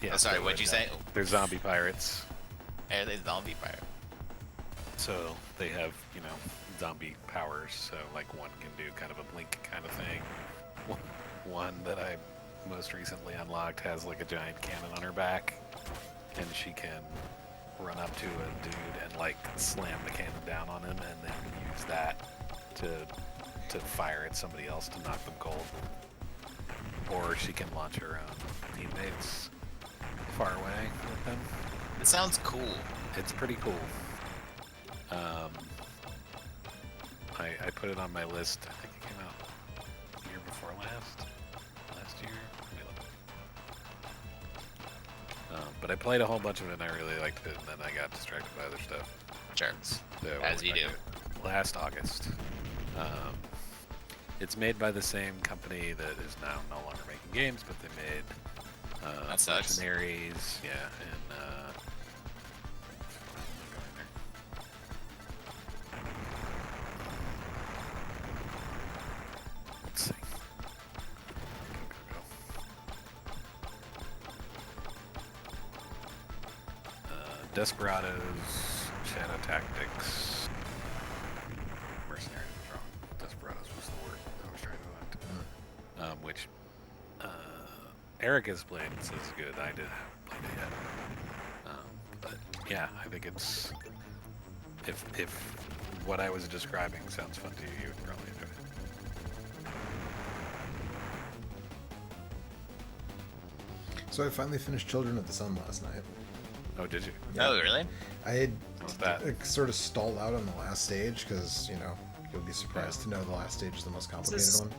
Speaker 2: Yeah.
Speaker 3: Oh, sorry, what'd you say?
Speaker 2: They're zombie pirates.
Speaker 3: Are they zombie pirate?
Speaker 2: So they have, you know, zombie powers. So like one can do kind of a blink kind of thing. One that I most recently unlocked has like a giant cannon on her back, and she can run up to a dude and like slam the cannon down on him, and then use that to fire at somebody else to knock them cold. Or she can launch her own teammates far away with them.
Speaker 3: It sounds cool.
Speaker 2: It's pretty cool. I put it on my list. I think it came out the year before last year. Let me look. But I played a whole bunch of it and I really liked it, and then I got distracted by other stuff.
Speaker 3: Sure.
Speaker 2: So
Speaker 3: As you do.
Speaker 2: Last August. It's made by the same company that is now no longer making games, but they made
Speaker 3: That sucks.
Speaker 2: Mercenaries, yeah, and let's see. Go. Desperados, Shadow Tactics, Mercenaries was wrong. Desperados was the word I was trying to find. Which Eric has played and says is good. I didn't have played it yet. But yeah, I think it's if what I was describing sounds fun to you, you would probably enjoy it.
Speaker 1: So I finally finished Children of the Sun last night.
Speaker 2: Oh, did you?
Speaker 1: Yeah.
Speaker 3: Oh, really?
Speaker 1: I had
Speaker 2: How's that?
Speaker 1: sort of stalled out on the last stage because, you know, you'll be surprised to know the last stage is the most complicated one.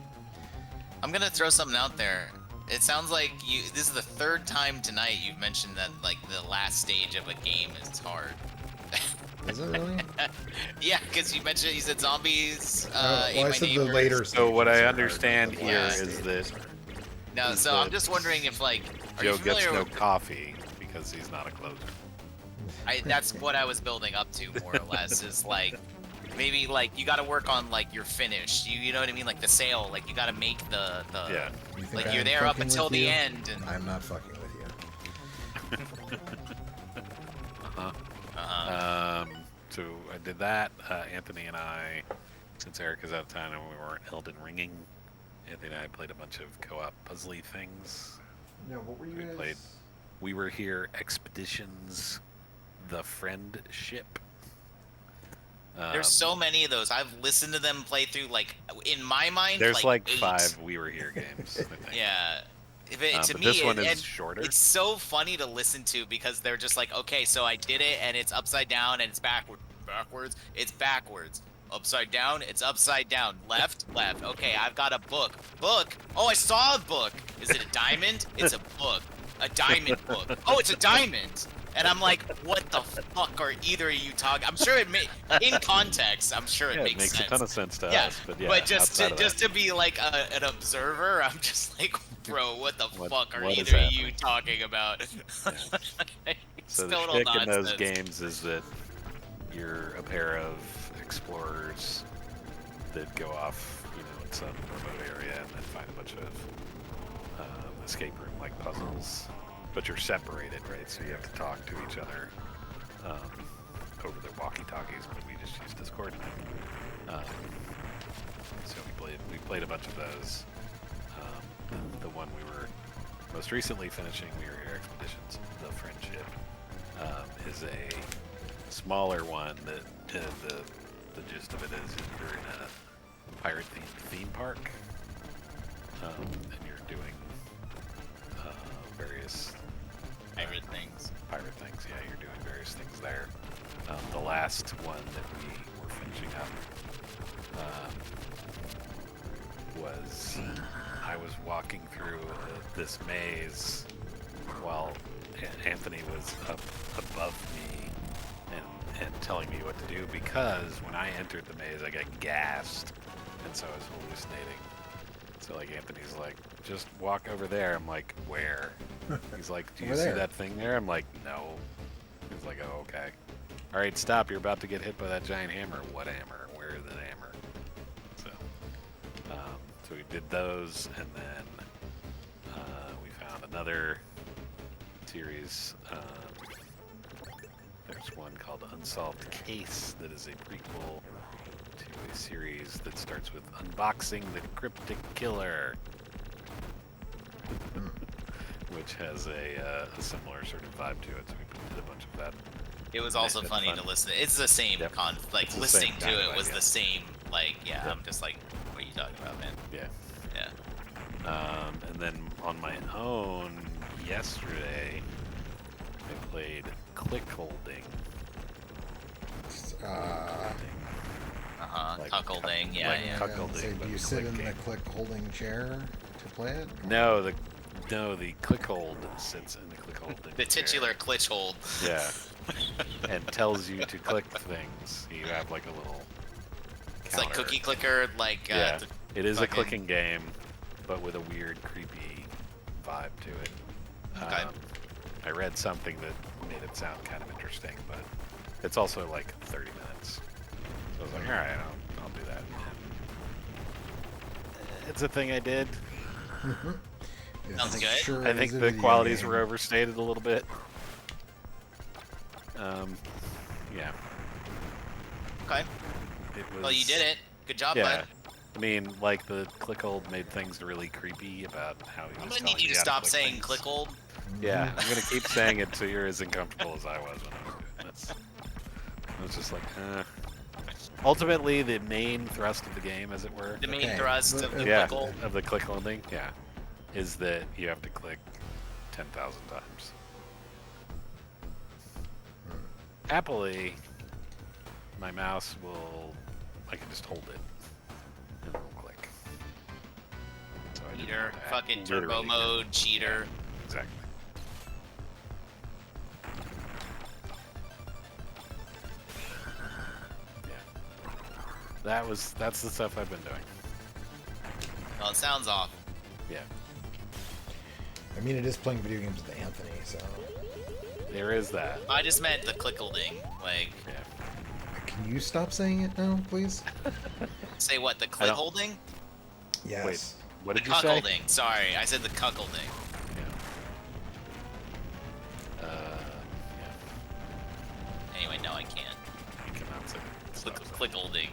Speaker 3: I'm gonna throw something out there. It sounds like this is the third time tonight you've mentioned that like the last stage of a game is hard.
Speaker 1: Is it really?
Speaker 3: Yeah, because you said zombies.
Speaker 1: Well,
Speaker 3: ate
Speaker 1: I
Speaker 3: my
Speaker 1: said the
Speaker 3: neighbors.
Speaker 1: later
Speaker 2: So what
Speaker 1: stages
Speaker 2: I
Speaker 1: are
Speaker 2: understand
Speaker 1: harder, but the
Speaker 2: here
Speaker 1: last
Speaker 2: is
Speaker 1: stages
Speaker 2: that
Speaker 1: are-
Speaker 3: No,
Speaker 2: is
Speaker 3: so
Speaker 2: that
Speaker 3: I'm just wondering if like, are
Speaker 2: Joe
Speaker 3: you familiar
Speaker 2: gets no
Speaker 3: with?
Speaker 2: coffee because he's not a closer.
Speaker 3: That's what I was building up to, more or less. Is like, maybe like you got to work on like your finish. You know what I mean? Like the sail. Like you got to make the.
Speaker 2: Yeah.
Speaker 1: You think
Speaker 3: Like
Speaker 1: I'm
Speaker 3: you're there up
Speaker 1: fucking
Speaker 3: until
Speaker 1: with
Speaker 3: the
Speaker 1: you?
Speaker 3: end, and.
Speaker 1: I'm not fucking with you.
Speaker 2: So I did that. Anthony and I, since Eric is out of town and we weren't Elden Ringing, Anthony and I played a bunch of co-op puzzly things.
Speaker 1: No, what were you
Speaker 2: We
Speaker 1: guys?
Speaker 2: played We Were Here Expeditions, The Friendship.
Speaker 3: There's so many of those. I've listened to them play through. Like in my mind,
Speaker 2: There's like
Speaker 3: 8.
Speaker 2: 5 We Were Here games. I think.
Speaker 3: Yeah. To
Speaker 2: but
Speaker 3: me,
Speaker 2: this one
Speaker 3: and
Speaker 2: is shorter.
Speaker 3: it's so funny to listen to because they're just like, okay, so I did it, and it's upside down, and it's backwards, it's backwards, upside down, it's upside down, left. Okay, I've got a book. Oh, I saw a book. Is it a diamond? It's a book. A diamond book. Oh, it's a diamond. And I'm like, what the fuck are either of you talking? I'm sure in context, I'm sure it
Speaker 2: Yeah,
Speaker 3: makes
Speaker 2: it makes
Speaker 3: sense.
Speaker 2: a ton of sense to
Speaker 3: Yeah,
Speaker 2: us. But yeah,
Speaker 3: but
Speaker 2: outside of that,
Speaker 3: to be like an observer, I'm just like, bro, what the fuck are
Speaker 2: what is
Speaker 3: either of you
Speaker 2: happening?
Speaker 3: talking about? It's
Speaker 2: so the
Speaker 3: total
Speaker 2: shtick
Speaker 3: nonsense.
Speaker 2: in those games is that you're a pair of explorers that go off, in some remote area and then find a bunch of escape room-like puzzles. But you're separated, right? So you have to talk to each other over their walkie-talkies. But we just use Discord. So we played a bunch of those. The one we were most recently finishing, We Were Here Expeditions, The Friendship, is a smaller one that the gist of it is you're in a pirate-themed theme park, and you're doing various
Speaker 3: Pirate things.
Speaker 2: Yeah, you're doing various things there. The last one that we were finishing up was I was walking through this maze while Anthony was up above me and telling me what to do, because when I entered the maze I got gassed, and so I was hallucinating. So like Anthony's like, just walk over there. I'm like, where? He's like, do you
Speaker 1: Over
Speaker 2: see
Speaker 1: there.
Speaker 2: that thing there? I'm like, no. He's like, oh, okay. All right, stop. You're about to get hit by that giant hammer. What hammer? Where is the hammer? So we did those, and then we found another series. There's one called Unsolved Case that is a prequel to a series that starts with Unboxing the Cryptic Killer, which has a similar sort of vibe to it. So we did a bunch of that.
Speaker 3: It was also
Speaker 2: It's
Speaker 3: funny
Speaker 2: fun.
Speaker 3: to listen. It's the same
Speaker 2: Yep.
Speaker 3: like
Speaker 2: It's the
Speaker 3: listening
Speaker 2: same
Speaker 3: to
Speaker 2: kind
Speaker 3: it
Speaker 2: of
Speaker 3: was
Speaker 2: idea.
Speaker 3: the same. Like, yeah,
Speaker 2: Yep.
Speaker 3: I'm just like, what are you talking about, man?
Speaker 2: Yeah.
Speaker 3: Yeah.
Speaker 2: And then on my own yesterday, I played Click Holding. Like
Speaker 3: Cuckolding. Yeah,
Speaker 2: like
Speaker 3: yeah.
Speaker 2: cuckolding,
Speaker 1: So
Speaker 2: but
Speaker 1: do you sit in the
Speaker 2: clicking.
Speaker 1: click holding chair to play it?
Speaker 2: No, the click hold sits in the click hold.
Speaker 3: The titular glitch hold.
Speaker 2: Yeah. And tells you to click things. You have like a little.
Speaker 3: It's like
Speaker 2: counter.
Speaker 3: cookie clicker, like
Speaker 2: Yeah.
Speaker 3: the
Speaker 2: It is a
Speaker 3: fucking-
Speaker 2: clicking game, but with a weird, creepy vibe to it.
Speaker 3: Okay.
Speaker 2: I read something that made it sound kind of interesting, but it's also like 30 minutes. So I was like, all right, I'll do that. It's a thing I did.
Speaker 1: It
Speaker 3: Sounds good.
Speaker 1: sure
Speaker 2: I
Speaker 1: is
Speaker 2: think
Speaker 1: a
Speaker 2: the
Speaker 1: video
Speaker 2: qualities
Speaker 1: game.
Speaker 2: were overstated a little bit. Yeah.
Speaker 3: Okay.
Speaker 2: It was.
Speaker 3: Well, you did it. Good job,
Speaker 2: Yeah.
Speaker 3: bud.
Speaker 2: I mean, like the click hold made things really creepy about how he
Speaker 3: I'm
Speaker 2: was
Speaker 3: gonna
Speaker 2: telling
Speaker 3: need you to
Speaker 2: how
Speaker 3: stop
Speaker 2: click
Speaker 3: saying
Speaker 2: things.
Speaker 3: click hold.
Speaker 2: Yeah, I'm gonna keep saying it so you're as uncomfortable as I was when I was doing this. I was just like, Ultimately, the main thrust of the game, as it were,
Speaker 3: The main
Speaker 1: Okay,
Speaker 3: thrust
Speaker 1: but-
Speaker 3: of the
Speaker 2: yeah,
Speaker 3: click hold.
Speaker 2: of the click holding, yeah, is that you have to click 10,000 times. Happily, my mouse I can just hold it and it'll click. So I didn't
Speaker 3: Cheater.
Speaker 2: have to
Speaker 3: Fucking turbo
Speaker 2: literally do
Speaker 3: mode.
Speaker 2: it.
Speaker 3: Cheater.
Speaker 2: Yeah, exactly. Yeah. That's the stuff I've been doing.
Speaker 3: Well, it sounds off.
Speaker 2: Yeah.
Speaker 1: I mean, it is playing video games with Anthony, so.
Speaker 2: There is that.
Speaker 3: I just meant the click holding. Like,
Speaker 2: Yeah.
Speaker 1: Can you stop saying it now, please?
Speaker 3: say what? The click
Speaker 2: don't-
Speaker 3: holding?
Speaker 1: Yes.
Speaker 2: Wait, what
Speaker 3: The
Speaker 2: did you say?
Speaker 3: cuckolding. Sorry, I said the cuckolding.
Speaker 2: Yeah. Yeah.
Speaker 3: Anyway, no, I can't.
Speaker 2: You cannot say
Speaker 3: Click,
Speaker 2: stuff.
Speaker 3: click holding.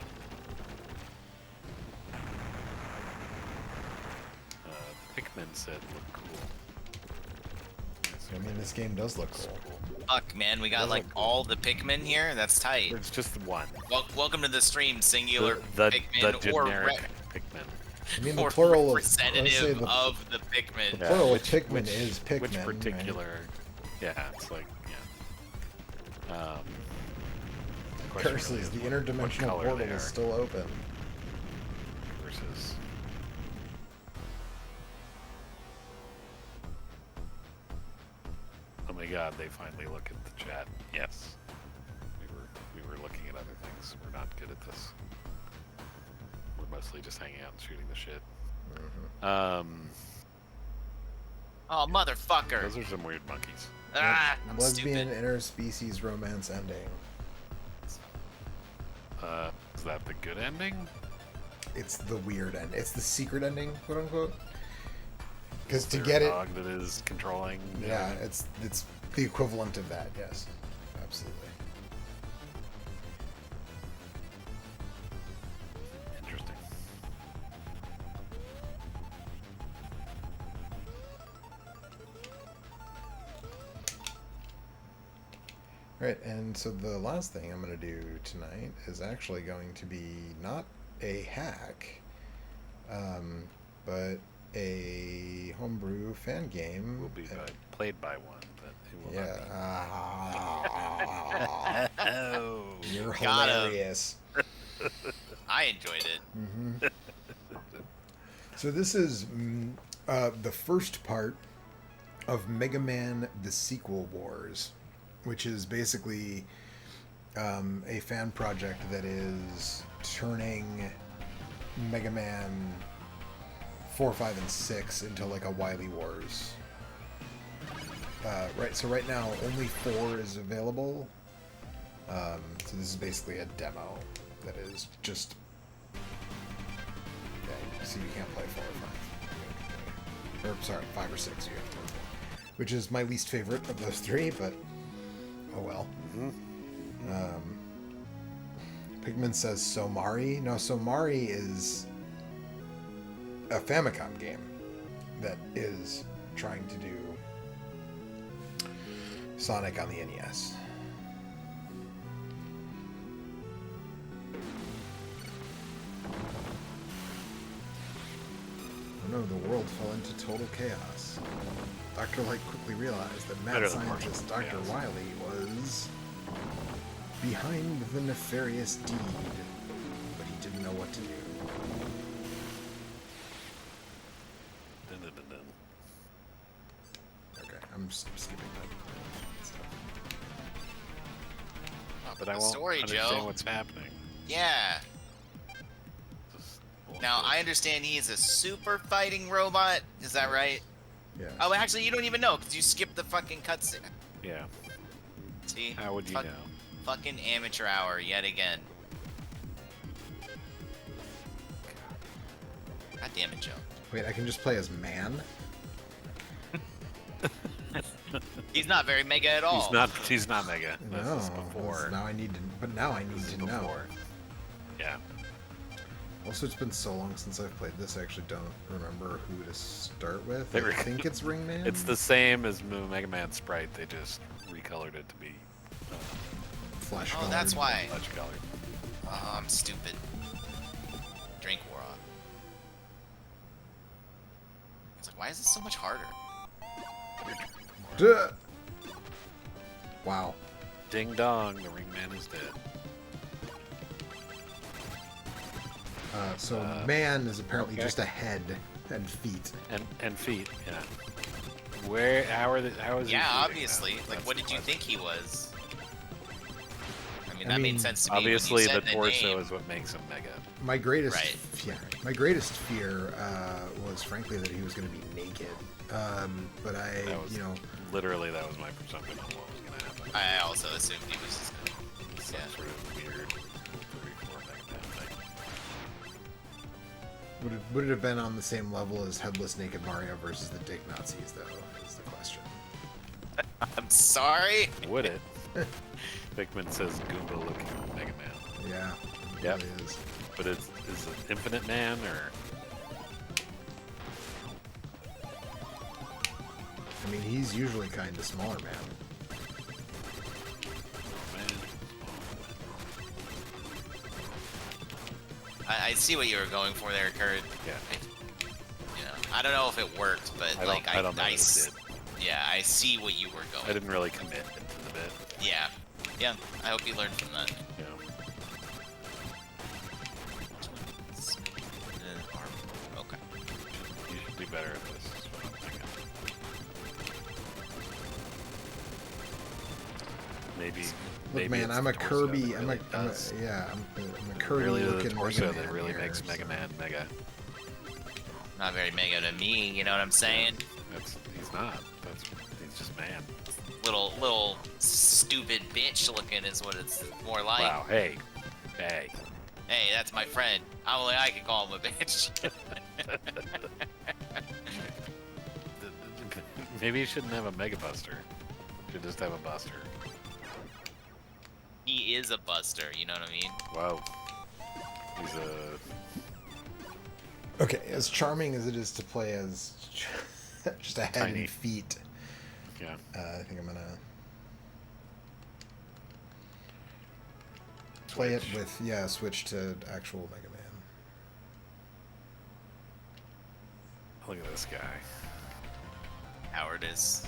Speaker 2: Pikmin said look cool.
Speaker 1: I mean, this game does look cool.
Speaker 3: Fuck, man, we got
Speaker 2: Does
Speaker 3: like
Speaker 2: look cool.
Speaker 3: all the Pikmin here. That's tight.
Speaker 2: It's just one.
Speaker 3: Welcome to the stream, singular
Speaker 2: The
Speaker 3: Pikmin or
Speaker 2: generic Pikmin.
Speaker 1: I mean, the
Speaker 3: or
Speaker 1: plural of
Speaker 3: representative
Speaker 1: the
Speaker 3: of the Pikmin.
Speaker 1: The plural of Pikmin is Pikmin,
Speaker 2: Which
Speaker 1: right?
Speaker 2: particular? Yeah, it's like yeah. The question
Speaker 1: Curses,
Speaker 2: really is
Speaker 1: the
Speaker 2: what
Speaker 1: interdimensional
Speaker 2: color
Speaker 1: portal
Speaker 2: they
Speaker 1: is
Speaker 2: are
Speaker 1: still open.
Speaker 2: versus. Oh my God! They finally look at the chat. Yes, we were looking at other things. We're not good at this. We're mostly just hanging out and shooting the shit.
Speaker 3: Oh, motherfucker.
Speaker 2: Those are some weird monkeys.
Speaker 3: Ah, I'm
Speaker 1: Lesbian
Speaker 3: stupid.
Speaker 1: interspecies romance ending.
Speaker 2: Is that the good ending?
Speaker 1: It's the weird end. It's the secret ending, quote unquote. Because to
Speaker 2: Is there
Speaker 1: get
Speaker 2: a
Speaker 1: it,
Speaker 2: dog that is controlling. the
Speaker 1: yeah,
Speaker 2: ending?
Speaker 1: it's the equivalent of that. Yes, absolutely.
Speaker 2: Interesting.
Speaker 1: Right, and so the last thing I'm going to do tonight is actually going to be not a hack, but a homebrew fan game.
Speaker 2: Will be played by one, but it will
Speaker 1: Yeah.
Speaker 2: not be. Oh.
Speaker 1: You're
Speaker 3: Got him.
Speaker 1: hilarious.
Speaker 3: I enjoyed it.
Speaker 1: So this is the first part of Mega Man: The Sequel Wars, which is basically a fan project that is turning Mega Man 4, 5, and 6 into like a Wily Wars. Right. So right now only 4 is available. So this is basically a demo that is just. Yeah, so you can't play 4 or 5. Or sorry, 5 or 6 you have to play 4. Which is my least favorite of those 3, but oh well. Pigman says Somari. No, Somari is a Famicom game that is trying to do Sonic on the NES. Oh no, the world fell into total chaos. Dr. Light quickly realized that mad
Speaker 2: Better than
Speaker 1: scientist
Speaker 2: partial
Speaker 1: Dr.
Speaker 2: chaos.
Speaker 1: Wily was behind the nefarious deed, but he didn't know what to do.
Speaker 2: Dun, dun, dun, dun.
Speaker 1: Okay, I'm skipping that stuff.
Speaker 2: But I
Speaker 3: The
Speaker 2: won't
Speaker 3: story,
Speaker 2: understand
Speaker 3: Joe.
Speaker 2: what's happening.
Speaker 3: Yeah.
Speaker 2: Just
Speaker 3: Now, I understand he is a super fighting robot. Is that right?
Speaker 1: Yeah.
Speaker 3: Oh, actually, you don't even know because you skipped the fucking cutscene.
Speaker 2: Yeah.
Speaker 3: See?
Speaker 2: How would you
Speaker 3: Fuck-
Speaker 2: know?
Speaker 3: Fucking amateur hour yet again. God damn it, Joe.
Speaker 1: Wait, I can just play as man?
Speaker 3: He's not very mega at all.
Speaker 2: He's not mega. This
Speaker 1: No,
Speaker 2: is before.
Speaker 1: now I need to. But now I need
Speaker 2: This is
Speaker 1: to know.
Speaker 2: before. Yeah.
Speaker 1: Also, it's been so long since I've played this. I actually don't remember who to start with.
Speaker 2: They
Speaker 1: I think it's Ringman.
Speaker 2: It's the same as Mega Man Sprite. They just recolored it to be
Speaker 1: Flesh
Speaker 3: Oh,
Speaker 1: colored.
Speaker 3: that's why.
Speaker 2: flesh colored.
Speaker 3: Oh, I'm stupid. Drink wore off. It's like, why is this so much harder?
Speaker 1: Duh. Wow.
Speaker 2: Ding dong, the Ringman is dead.
Speaker 1: So man is apparently
Speaker 2: okay.
Speaker 1: just a head and feet.
Speaker 2: And feet, yeah. How is he
Speaker 3: Yeah,
Speaker 2: feeding
Speaker 3: obviously.
Speaker 2: that?
Speaker 3: Like,
Speaker 2: That's
Speaker 3: what did
Speaker 2: the
Speaker 3: you
Speaker 2: question.
Speaker 3: think he was? I
Speaker 1: I
Speaker 3: made
Speaker 1: mean,
Speaker 3: sense to me.
Speaker 2: Obviously,
Speaker 3: when you
Speaker 2: the
Speaker 3: said
Speaker 2: torso
Speaker 3: name.
Speaker 2: is what makes him mega.
Speaker 1: My greatest,
Speaker 3: Right.
Speaker 1: my greatest fear was frankly that he was going to be naked. But I,
Speaker 2: That was
Speaker 1: you know,
Speaker 2: literally that was my presumption on what was going to happen.
Speaker 3: I also assumed he was just gonna.
Speaker 2: Some
Speaker 3: Yeah.
Speaker 2: sort of weird 34 Mega Man thing.
Speaker 1: would it have been on the same level as Headless Naked Mario versus the Dick Nazis, though? Is the question.
Speaker 3: I'm sorry.
Speaker 2: Would it? Pikmin says Goomba looking Mega Man.
Speaker 1: Yeah. It
Speaker 2: Yep.
Speaker 1: really is.
Speaker 2: But is it Infinite Man or?
Speaker 1: I mean, he's usually kind of smaller, man.
Speaker 2: Man?
Speaker 3: I see what you were going for there, Kurt.
Speaker 2: Yeah.
Speaker 3: You know, I don't know if it worked, but
Speaker 2: I
Speaker 3: like
Speaker 2: don't know if it did.
Speaker 3: yeah, I see what you were
Speaker 2: I
Speaker 3: going.
Speaker 2: didn't really commit to the bit.
Speaker 3: Yeah, yeah. I hope you learned from that.
Speaker 2: You know.
Speaker 3: Okay.
Speaker 2: You should be better at this. Is what I'm thinking. Maybe.
Speaker 1: Look,
Speaker 2: maybe
Speaker 1: man,
Speaker 2: it's
Speaker 1: I'm
Speaker 2: the
Speaker 1: a
Speaker 2: torso
Speaker 1: Kirby.
Speaker 2: that
Speaker 1: I'm
Speaker 2: really
Speaker 1: a
Speaker 2: does.
Speaker 1: yeah. I'm a Kirby
Speaker 2: Really, the
Speaker 1: looking
Speaker 2: torso
Speaker 1: Mega
Speaker 2: that
Speaker 1: Man
Speaker 2: really
Speaker 1: here,
Speaker 2: makes Mega
Speaker 1: so-
Speaker 2: Man mega.
Speaker 3: Not very mega to me. You know what I'm saying?
Speaker 2: He's not. He's just man.
Speaker 3: Little stupid bitch looking is what it's more like.
Speaker 2: Wow. Hey.
Speaker 3: Hey, that's my friend. Only I can call him a bitch.
Speaker 2: Maybe you shouldn't have a Mega Buster. You should just have a Buster.
Speaker 3: He is a buster. You know what I mean?
Speaker 2: Wow. He's a.
Speaker 1: Okay, as charming as it is to play as just a head
Speaker 2: Tiny.
Speaker 1: and feet,
Speaker 2: Yeah.
Speaker 1: I think I'm gonna play it
Speaker 2: Switch.
Speaker 1: with switch to actual Mega Man.
Speaker 2: Look at this guy.
Speaker 3: Howard is.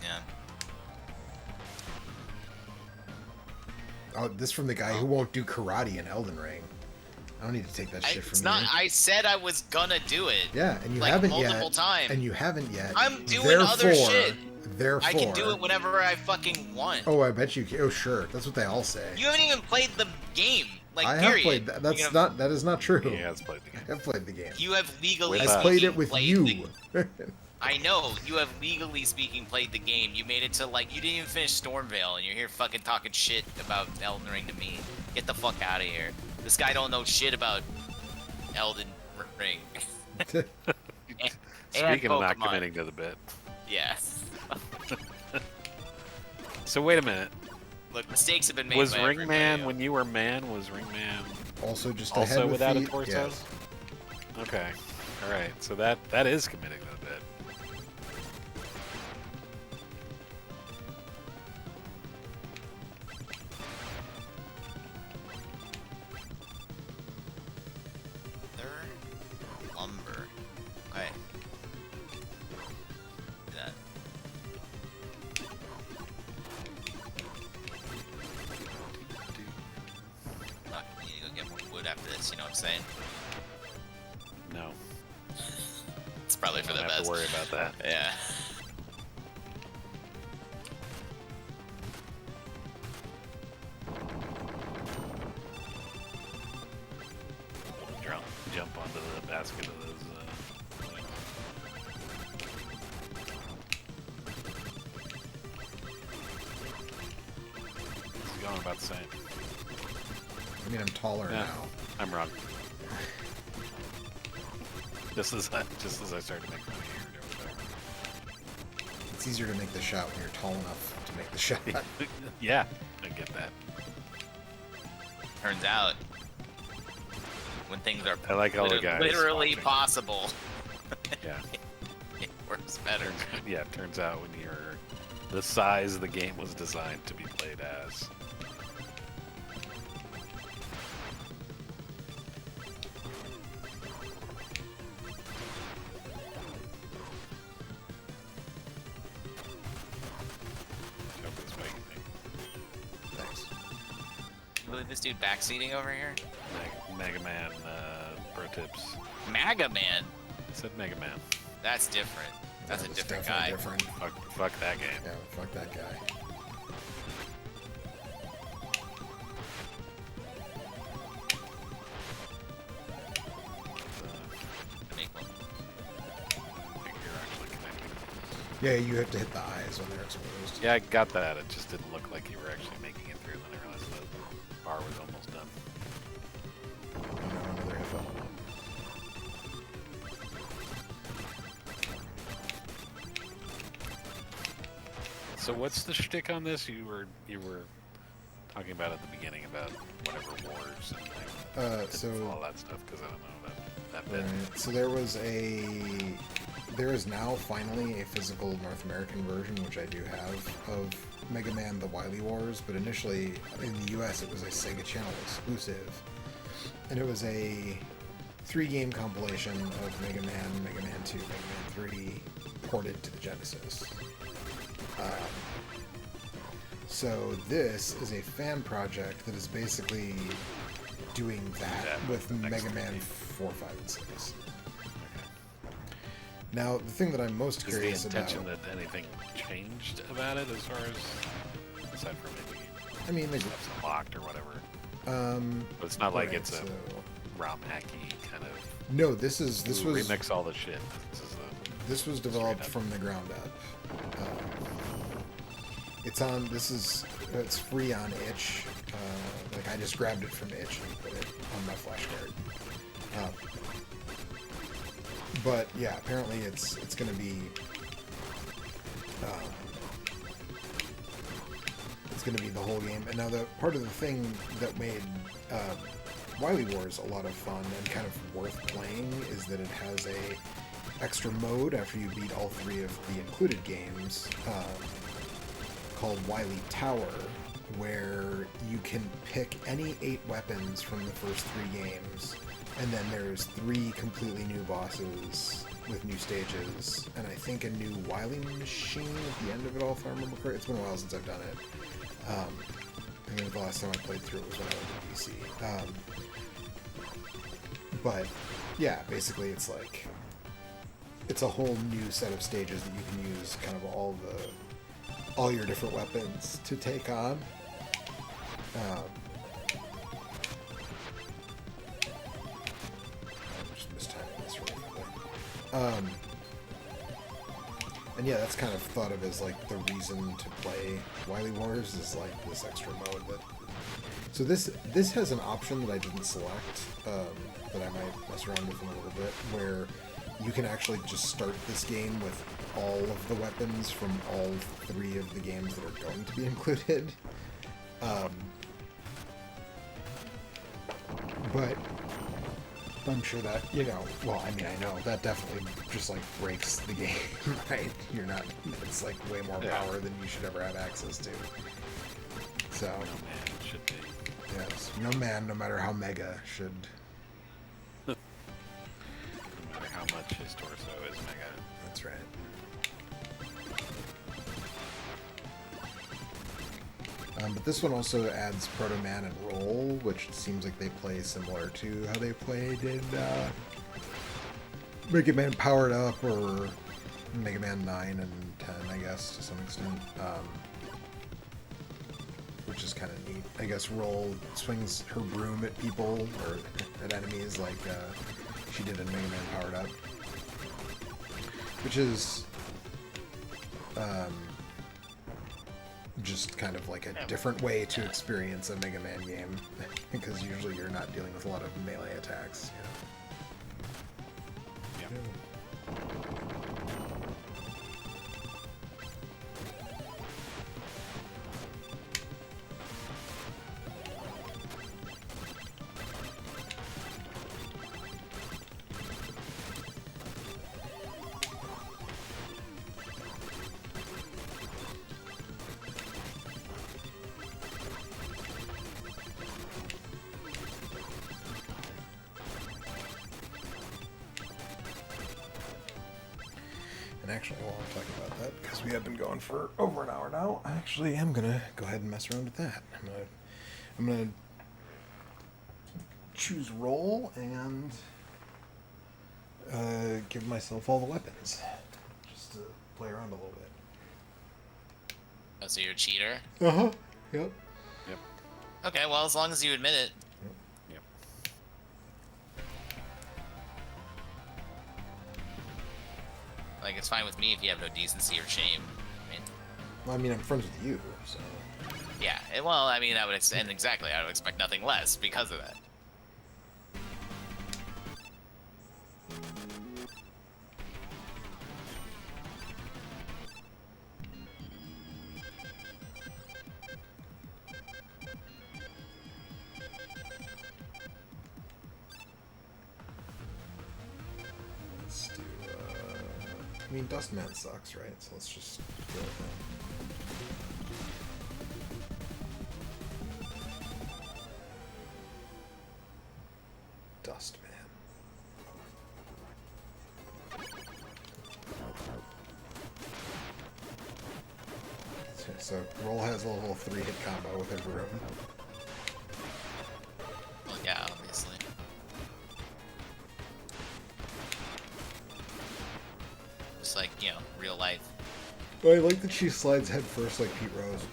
Speaker 3: Yeah.
Speaker 1: Oh, this from the guy who won't do karate in Elden Ring. I don't need to take that shit
Speaker 3: It's
Speaker 1: from
Speaker 3: not.
Speaker 1: you.
Speaker 3: I said I was gonna do it.
Speaker 1: Yeah, and you
Speaker 3: like,
Speaker 1: haven't
Speaker 3: multiple
Speaker 1: yet.
Speaker 3: times.
Speaker 1: And you haven't yet.
Speaker 3: I'm doing other shit.
Speaker 1: Therefore,
Speaker 3: I can do it whenever I fucking want.
Speaker 1: Oh, I bet you can. Oh, sure. That's what they all say.
Speaker 3: You haven't even played the game. Like,
Speaker 1: I
Speaker 3: period.
Speaker 1: have played that. That's
Speaker 3: You know,
Speaker 1: not. That is not true.
Speaker 2: He has played the
Speaker 1: I
Speaker 2: game.
Speaker 1: have played the game.
Speaker 3: You have legally.
Speaker 2: With
Speaker 1: I
Speaker 2: us.
Speaker 1: played
Speaker 3: speaking
Speaker 1: it with
Speaker 3: played
Speaker 1: you.
Speaker 3: I know. You have legally speaking played the game. You made it to like you didn't even finish Stormvale, and you're here fucking talking shit about Elden Ring to me. Get the fuck out of here. This guy don't know shit about Elden Ring. And
Speaker 2: Speaking of not
Speaker 3: Pokemon.
Speaker 2: committing to the bit.
Speaker 3: Yeah.
Speaker 2: So wait a minute.
Speaker 3: Look, mistakes have been made.
Speaker 2: Was
Speaker 3: by everybody
Speaker 2: Ringman
Speaker 3: else.
Speaker 2: when you were man? Was Ringman
Speaker 1: Also, just a
Speaker 2: also
Speaker 1: head with
Speaker 2: without
Speaker 1: feet.
Speaker 2: a torso?
Speaker 1: Yes.
Speaker 2: Okay. All right. So that is committing to the bit.
Speaker 3: Lumber. Okay. Do that. Fuck, I need to go get more wood after this, you know what I'm saying?
Speaker 2: No.
Speaker 3: It's probably for
Speaker 2: Don't
Speaker 3: the
Speaker 2: have
Speaker 3: best.
Speaker 2: to worry about that.
Speaker 3: Yeah.
Speaker 2: Jump onto the basket of those. It's going about the same.
Speaker 1: I mean, I'm taller
Speaker 2: Yeah.
Speaker 1: now.
Speaker 2: I'm wrong. Just as I started to make money here.
Speaker 1: it's easier to make the shot when you're tall enough to make the shot.
Speaker 2: Yeah, I get that.
Speaker 3: Turns out, when things are
Speaker 2: I like all the guys
Speaker 3: literally
Speaker 2: watching.
Speaker 3: possible,
Speaker 2: Yeah.
Speaker 3: it works better.
Speaker 2: Yeah, it turns out when you're the size the game was designed to be played as. Jump this way, you think.
Speaker 1: Thanks.
Speaker 3: Really, this dude backseating over here?
Speaker 2: Mega Man pro tips.
Speaker 3: MAGA Man.
Speaker 2: I said Mega Man.
Speaker 3: That's different. That's a
Speaker 1: It's
Speaker 3: different
Speaker 1: definitely
Speaker 3: guy.
Speaker 1: Different.
Speaker 2: Fuck that game.
Speaker 1: Yeah, fuck that guy.
Speaker 3: Make one.
Speaker 2: I think you're actually connected.
Speaker 1: Yeah, you have to hit the eyes when they're exposed.
Speaker 2: Yeah, I got that. It just didn't look like you were actually making it through. Then I realized the bar was almost done.
Speaker 1: No, another hit button.
Speaker 2: So what's the shtick on this? You were talking about at the beginning about whatever wars and
Speaker 1: So
Speaker 2: all that stuff because I don't know that bit.
Speaker 1: right, so there is now finally a physical North American version, which I do have, of Mega Man: The Wily Wars. But initially in the U.S. it was a Sega Channel exclusive, and it was a 3-game compilation of Mega Man, Mega Man 2, Mega Man 3, ported to the Genesis. So this is a fan project that is basically doing that with Mega Man 4, 5, and 6. Now, the thing that I'm most
Speaker 2: Is
Speaker 1: curious
Speaker 2: the
Speaker 1: about...
Speaker 2: intention that anything changed about it as far as, aside from maybe
Speaker 1: I mean, they,
Speaker 2: stuff's unlocked or whatever? But it's not like
Speaker 1: right,
Speaker 2: it's a
Speaker 1: so-
Speaker 2: ROM-hacky kind of
Speaker 1: No, this was
Speaker 2: remix all the shit.
Speaker 1: This was developed from the ground up. It's free on itch. Like I just grabbed it from itch and put it on my flashcard. But yeah, apparently it's gonna be the whole game. And now the part of the thing that made Wily Wars a lot of fun and kind of worth playing is that it has a extra mode after you beat all 3 of the included games, called Wily Tower, where you can pick any 8 weapons from the first 3 games, and then there's 3 completely new bosses with new stages, and I think a new Wily machine at the end of it all, if I remember correctly. It's been a while since I've done it. I think the last time I played through it was when I went to PC. But yeah, basically it's like it's a whole new set of stages that you can use kind of all your different weapons to take on. I'm just mistiming this really quickly. And yeah, that's kind of thought of as like the reason to play Wily Wars is like this extra mode that. So this has an option that I didn't select that I might mess around with in a little bit, where you can actually just start this game with all of the weapons from all 3 of the games that are going to be included. But I'm sure that, well, I mean, I know that definitely just like breaks the game, right? It's like way more power than you should ever have access to. So,
Speaker 2: No man, it should be.
Speaker 1: yes, no man, no matter how mega, should.
Speaker 2: No matter how much his torso is mega.
Speaker 1: That's right. But this one also adds Proto Man and Roll, which seems like they play similar to how they played in Mega Man Powered Up or Mega Man 9 and 10, I guess, to some extent. Which is kind of neat. I guess Roll swings her broom at people or at enemies like she did in Mega Man Powered Up. Which is just kind of like a different way to experience a Mega Man game, because usually you're not dealing with a lot of melee attacks. And actually, while I'm talking about that, because we have been going for over an hour now, I actually am gonna go ahead and mess around with that. I'm gonna choose roll and give myself all the weapons, just to play around a little bit.
Speaker 3: Oh, so you're a cheater?
Speaker 1: Uh-huh. Yep.
Speaker 2: Yep.
Speaker 3: Okay, well, as long as you admit it.
Speaker 2: Yep.
Speaker 3: Like, it's fine with me if you have no decency or shame. I mean,
Speaker 1: Well, I mean, I'm friends with you, so...
Speaker 3: yeah. Well, I mean, I would and exactly. I would expect nothing less because of that.
Speaker 1: Let's do, I mean, Dustman sucks, right? So let's just deal with that. Dustman. So roll has a little 3-hit combo with every room.
Speaker 3: Well, yeah, obviously. Just like, you know, real life.
Speaker 1: Oh, I like that she slides head first like Pete Rose.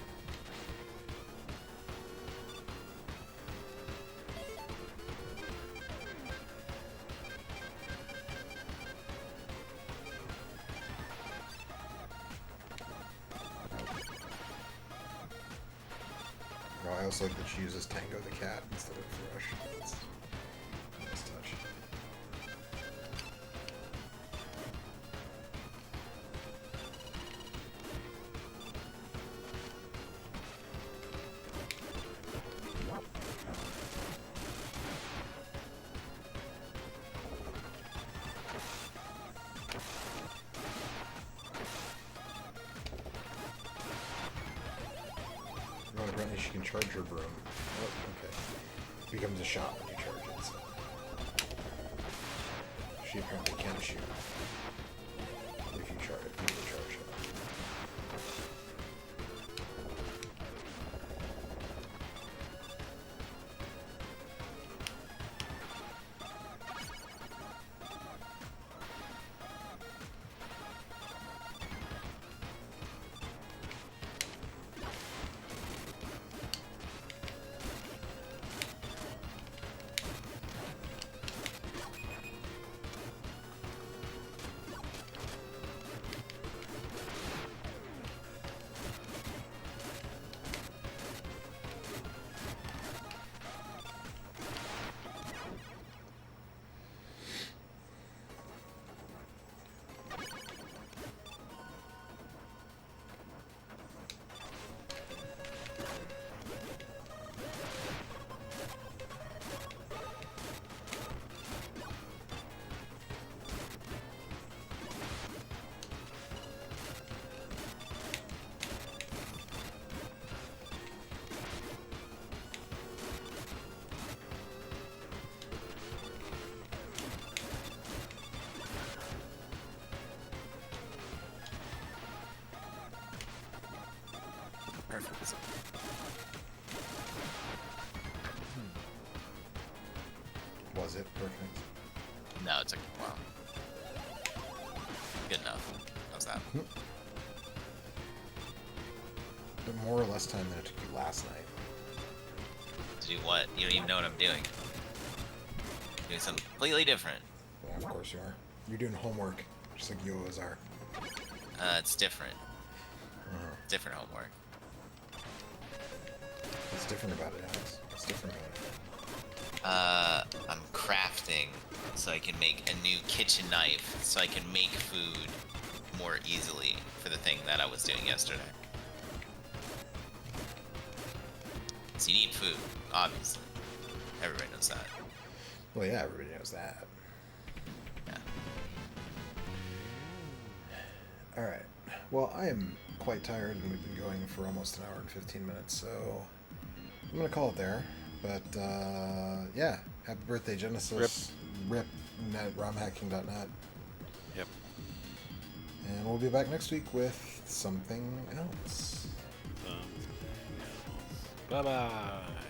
Speaker 1: Oh, I also like that she uses Tango the cat instead of Thrush. That's a nice touch. Oh, apparently she can charge her broom. Oh, okay. It becomes a shot when you charge it, so. She apparently can shoot. If you charge it, you can charge it.
Speaker 3: Perfect.
Speaker 1: Was it perfect?
Speaker 3: No, it took a while. Good enough. How's that?
Speaker 1: But more or less time than it took you last night.
Speaker 3: To do what? You don't even know what I'm doing. Doing something completely different.
Speaker 1: Well, of course you are. You're doing homework, just like you always are.
Speaker 3: It's different. Different homework.
Speaker 1: What's different about it, Alex? What's different about it?
Speaker 3: I'm crafting so I can make a new kitchen knife so I can make food more easily for the thing that I was doing yesterday. So you need food, obviously. Everybody knows that.
Speaker 1: Well, yeah, everybody knows that.
Speaker 3: Yeah.
Speaker 1: Alright. Well, I am quite tired, and we've been going for almost an hour and 15 minutes, so I'm going to call it there. But, yeah, happy birthday, Genesis. Rip. Net, romhacking.net.
Speaker 2: Yep.
Speaker 1: And we'll be back next week with something else.
Speaker 2: Bye bye.